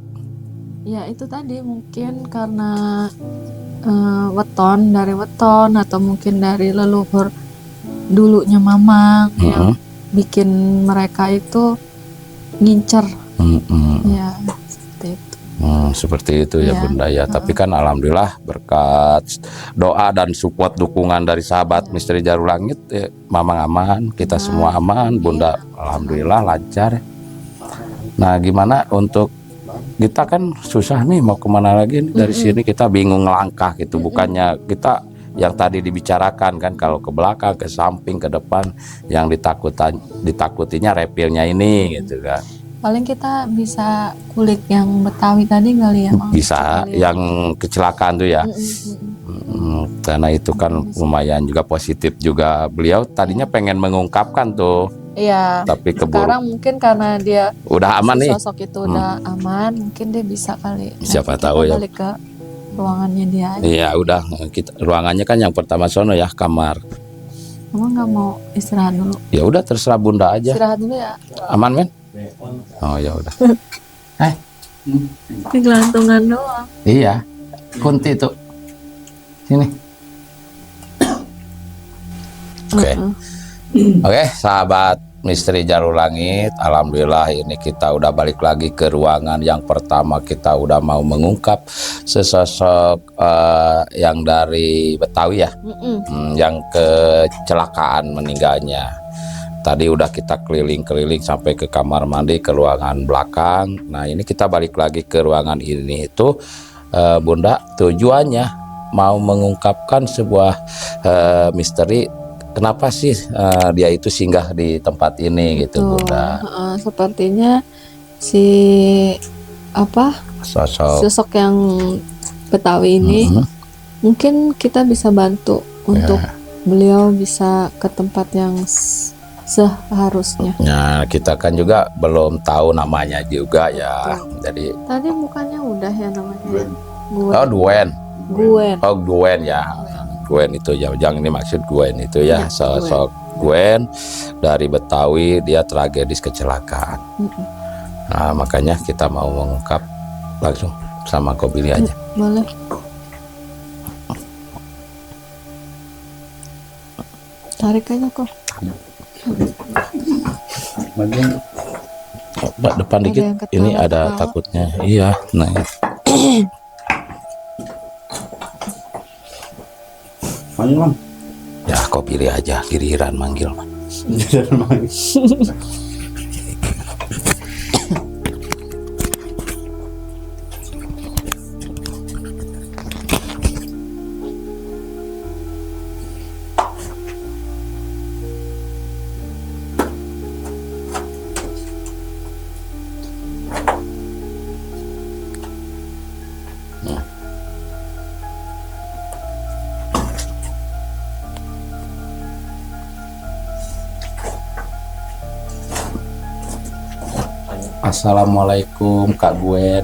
Ya itu tadi mungkin karena weton atau mungkin dari leluhur dulunya Mamang yang bikin mereka itu ngincer. Ya seperti itu. Seperti itu ya Iya. Bunda ya. Tapi kan alhamdulillah berkat doa dan support dukungan dari sahabat Misteri Jalur Langit, Mamang aman, kita semua aman, Bunda alhamdulillah lancar. Nah gimana untuk kita kan susah nih mau kemana lagi nih, dari sini kita bingung ngelangkah gitu. Bukannya kita yang tadi dibicarakan kan kalau ke belakang, ke samping, ke depan, yang ditakutinya reptilnya ini gitu kan. Paling kita bisa kulik yang Betawi tadi kali ya, Mang. Bisa Kali. yang kecelakaan tuh ya. Karena itu kan lumayan juga positif juga. Beliau tadinya pengen mengungkapkan tuh, Iya. tapi keburu Sekarang mungkin karena dia udah aman si nih. sosok itu udah aman, mungkin dia bisa kali. Siapa Nanti tahu kita ya. balik ke ruangannya dia aja. Iya udah, kita ruangannya kan yang pertama sono ya, kamar. Emang nggak mau istirahat dulu? Ya udah terserah Bunda aja. Istirahat dulu ya. Aman men? Oh ya udah. Kegelantungan doang. Iya. Kunti tuh. Sini. Oke, sahabat Misteri Jalur Langit, alhamdulillah ini kita udah balik lagi ke ruangan yang pertama. Kita udah mau mengungkap sesosok yang dari Betawi ya, yang kecelakaan meninggalnya. Tadi udah kita keliling-keliling sampai ke kamar mandi, ke ruangan belakang. Nah ini kita balik lagi ke ruangan ini itu, Bunda, tujuannya mau mengungkapkan sebuah misteri. Kenapa sih dia itu singgah di tempat ini gitu, Bunda? Sepertinya si sosok yang Betawi ini mungkin kita bisa bantu untuk beliau bisa ke tempat yang seharusnya. Nah, kita kan juga belum tahu namanya juga ya. Jadi Tadi bukannya udah ya namanya? oh Duen. Gwen. Oh Gwen ya. Gwen itu ya, jangan ini maksud Gwen itu ya, Iya, sosok Gwen dari Betawi, dia tragedis kecelakaan. Nah makanya kita mau mengungkap langsung sama kau pilih aja. Boleh. Tarik aja kok. Mbak depan Ada dikit, yang ketawa, ini ada ketawa. takutnya. Iya, nah. Manggil Mam. Ya kau pilih aja, giliran manggil. Assalamualaikum Kak Gwen.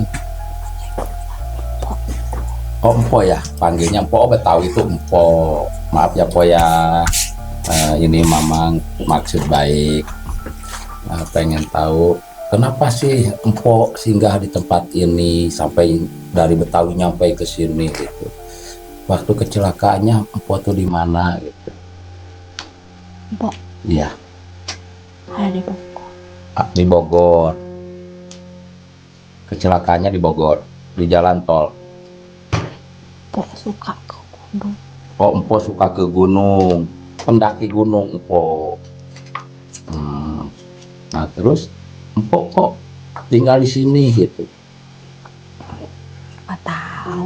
Oh Empo ya, panggilnya Empo. Oh, Betawi itu Empo. Maaf ya Po ya. Ini Mamang maksud baik. Pengen tahu kenapa sih Empo singgah di tempat ini sampai dari Betawi nyampe ke sini gitu. Waktu kecelakaannya Empo tuh di mana gitu. Empo Iya, ada di Bogor. di Bogor. Kecelakaannya di Bogor, di jalan tol. Empo suka ke gunung. Oh, Empo suka ke gunung, pendaki gunung Empo. Nah, terus Empo kok tinggal di sini gitu? Nggak tahu.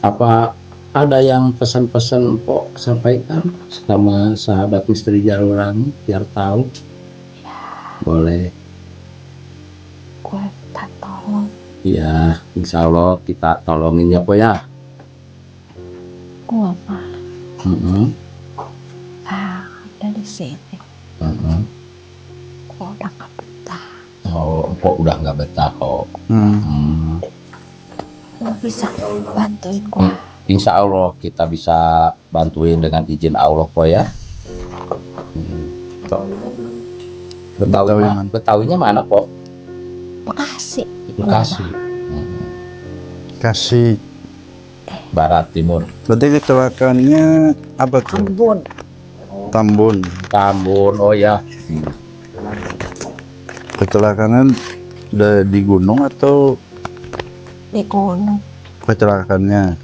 Apa ada yang pesan-pesan Empo sampaikan sama sahabat misteri Jalur Langit biar tahu? Boleh. Gue minta tolong. Iya, insya Allah kita tolongin ya Po ya. Gue mah Mm-mm. ada di sini. Mm-mm. Gue udah nggak betah. Oh, Empo udah nggak betah kok. Lo bisa bantuin gue? Insya Allah kita bisa bantuin dengan izin Allah Po ya. Betawinya mana Po? Bekasi. Bekasi. Kasih. Barat Timur. Berarti kecelakaannya apa tuh? Ambon. Tambun. Tambun. Oh ya. Kecelakaannya di gunung atau Di gunung. kecelakaannya?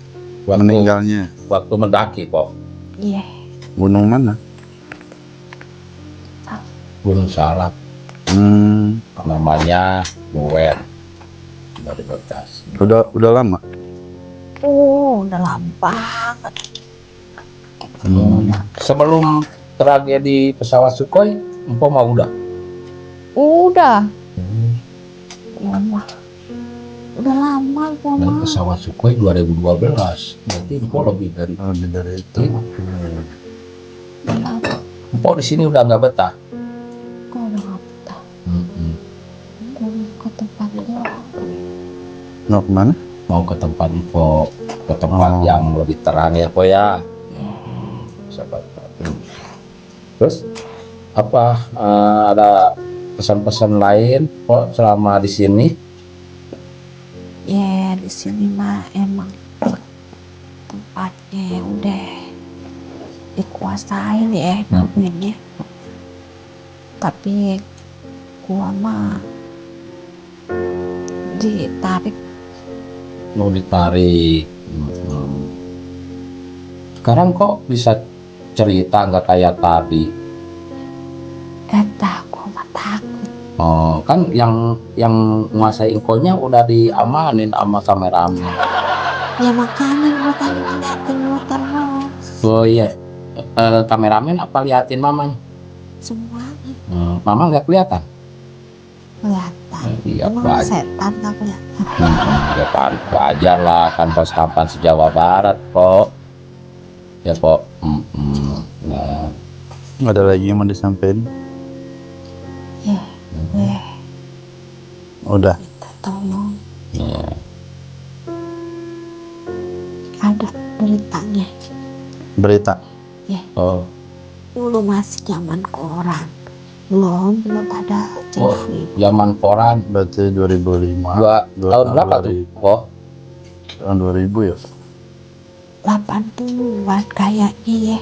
Waktu, Meninggalnya? waktu mendaki Po. Iya. Gunung mana? Gunung Salak. Namanya Gwen. Dari Bekasi. Udah lama? Udah lama banget. Sebelum tragedi pesawat Sukhoi, Empo mau udah? Udah. Lama. Udah lama gue Dan mah. pesawat Sukhoi 2012. Berarti Empo lebih dari Lebih dari itu. Udah lama. Empo di sini udah nggak betah. Gue udah nggak betah. Gue mau ke tempat gue. Mau kemana? Mau ke tempat Empo, ke tempat yang lebih terang ya Po ya. Sahabat. Terus apa ada pesan-pesan lain Po selama di sini? Ya di sini mah emang tempatnya udah dikuasain ya namanya. Tapi gua mah ditarik. Mau ditarik. Sekarang kok bisa cerita nggak kayak tadi? Entah gua mah takut. Oh, kan yang nguasai infonya udah diamanin sama kameramen. Ya makanya gua tadi ngeliatin lu terus. Oh iya, kameramen apa liatin mamanya? Semuanya Mama nggak kelihatan? kelihatan. Iya, Emang wajar. setan gak kelihatan. Ya kan, wajar lah kan pos kampan se-Jawa Barat kok. Ya kok. Nah, Nggak ada lagi yang mau disampaikan? Ya gue Udah. minta tolong. ya. Ada beritanya. Berita. Oh, Dulu masih zaman koran. Belum ada TV. zaman koran. Berarti 2005. Tahun berapa tuh? Oh, Tahun 2000 ya? 80-an kayaknya ya.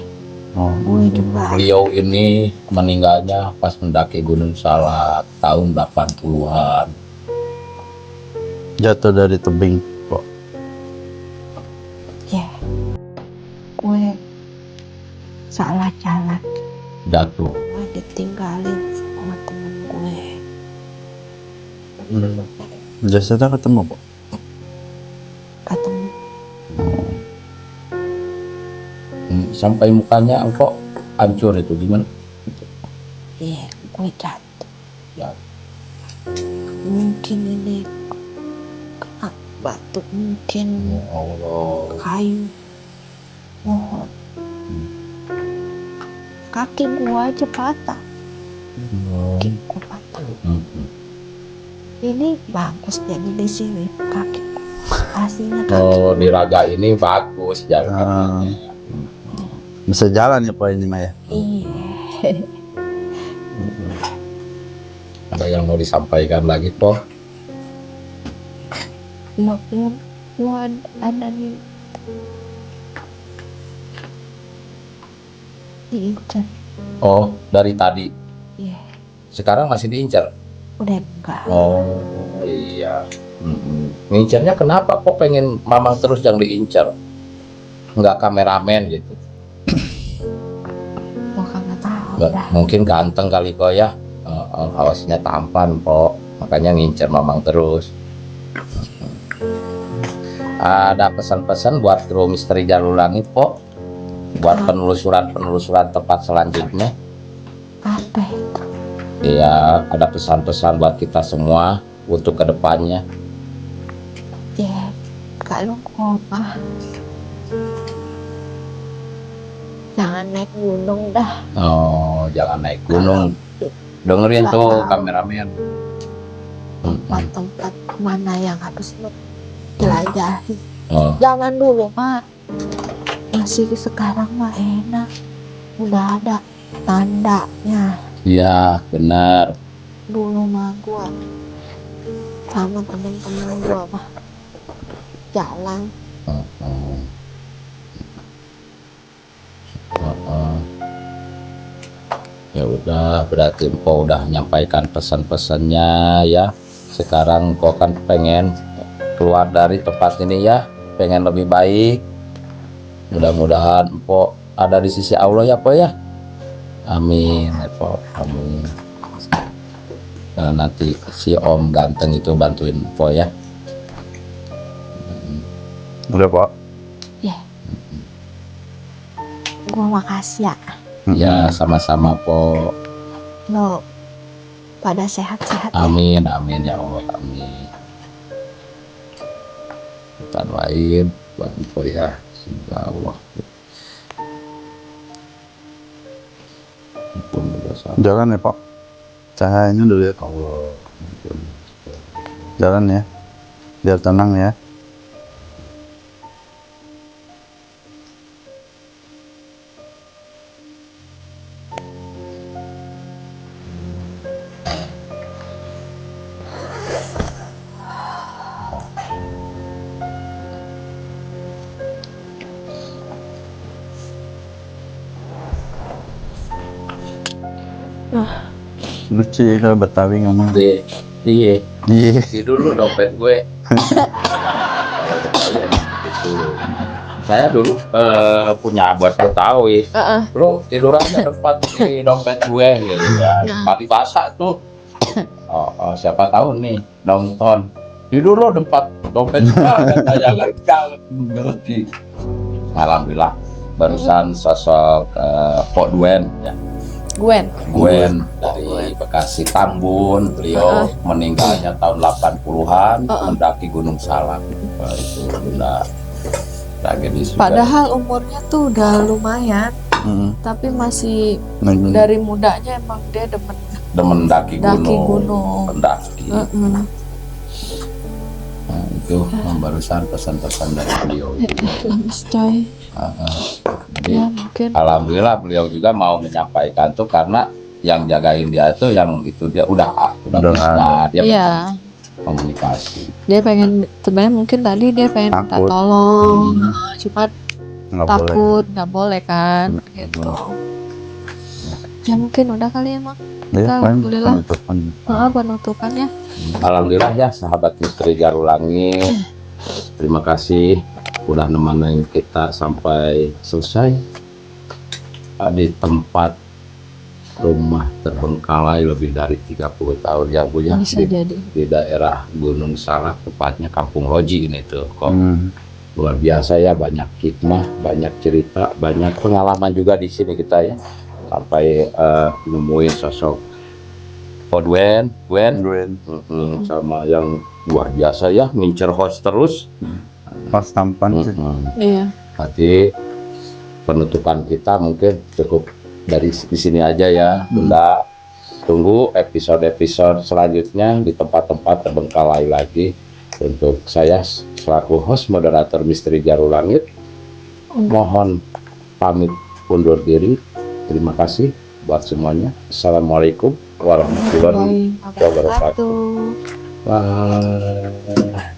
Oh. Gue juga beliau ini meninggalnya pas mendaki Gunung Salak tahun 80-an. Jatuh dari tebing kok. ya. Gue salah jalan. Jatuh. Gue ditinggalin sama temen gue. Jasadnya ketemu kok. Ketemu Sampai mukanya kok hancur itu gimana? ya gue jatuh. Ya. Mungkin ini kena batu, mungkin Ya Allah. kayu, pohon. Kaki gue aja patah. Kaki gue patah. Ini bagus jadi di sini kaki. Aslinya kaki. Oh, di raga ini bagus jalan. Bisa jalan ya Pak ini mah ya. Iya. Ada yang mau disampaikan lagi, Po? Mau ada diincar. Oh, dari tadi. Iya. Sekarang masih diincar. Udah enggak. Oh, iya. Ngincarnya kenapa? Kok pengen Mamang terus yang diincar? Nggak kameramen gitu. Gua kagak tahu Nggak, dah. mungkin ganteng kali kok ya. Hawasnya tampan, Po. Makanya ngincar Mamang terus. Ada pesan-pesan buat kru Misteri Jalur Langit, Po? Buat penelusuran tempat selanjutnya. Apa itu? Iya, ada pesan-pesan buat kita semua untuk kedepannya. Ya, kalau koma jangan naik gunung dah. Oh, jangan naik gunung. Dengerin Nggak tuh tahu. kameramen. Tempat-tempat mana yang harus lo jelajahi. Oh, Jangan dulu mah. Masih sekarang mah enak. Udah ada tandanya. iya benar. Dulu mah gua sama temen-temen gua mah jalan. Oh, oh. Oh, oh. Ya udah, berarti Empo udah menyampaikan pesan-pesannya ya. Sekarang Empo kan pengen keluar dari tempat ini ya, pengen lebih baik. Mudah-mudahan Empo ada di sisi Allah ya, Po ya. Amin, Empo. Amin. Nah, nanti si Om ganteng itu bantuin Empo ya. Udah Pak. Gua makasih ya. Ya, sama-sama, Po. Lo pada sehat-sehat ya. Amin, amin ya Allah, amin. Bukan lain buat Empo ya, semoga Allah. Ampun dosa Jalan ya Pak. Cahayanya dulu ya. Allah. Ampun. Jalan ya. Biar tenang ya. Lucu ya kalau Betawi ngomong. Iya, Iya. dulu dompet gue. Gitu. Saya dulu punya buat Betawi. Lu tidur aja tempat di dompet gue gitu ya. Tempat basah tuh. Siapa tahu nih nonton. Tidur lo tempat dompet gue. Jangan ngerti. Alhamdulillah barusan sosok Pok Duen ya. Gwen. Dari Bekasi Tambun, beliau meninggalnya tahun 80-an mendaki Gunung Salak. Itu udah tragedi juga. Padahal umurnya tuh udah lumayan, tapi masih dari mudanya emang dia demen daki gunung. Pendaki. Heeh. Nah, itu barusan pesan-pesan dari beliau. Coy. Jadi, Ya mungkin alhamdulillah beliau juga mau menyampaikan tuh karena yang jagain dia tuh yang itu dia udah bisa dia iya. komunikasi. Dia pengen sebenarnya mungkin tadi dia pengen minta Takut. tolong. Cuma Nggak boleh. takut nggak boleh kan gitu. Ya mungkin udah kali ya Mak. Ya, Alhamdulillah. penutupan. Penutupan ya. Alhamdulillah ya sahabat Misteri Jalur Langit. Terima kasih udah nemenin kita sampai selesai di tempat rumah terbengkalai lebih dari 30 tahun ya Bu ya. Bisa jadi. Di daerah Gunung Salak, tepatnya Kampung Loji ini tuh kok. Luar biasa ya, banyak hikmah, banyak cerita, banyak pengalaman juga di sini kita ya. Sampai nemuin sosok Gwen sama yang luar biasa ya, ngincer host terus. Pas tampan sih. Iya. Berarti penutupan kita mungkin cukup dari di sini aja ya, Bunda. Tunggu episode-episode selanjutnya di tempat-tempat terbengkalai lagi. Untuk saya selaku host moderator Misteri Jaru Langit, mohon pamit undur diri. Terima kasih buat semuanya. Assalamualaikum warahmatullahi wabarakatuh. Bye.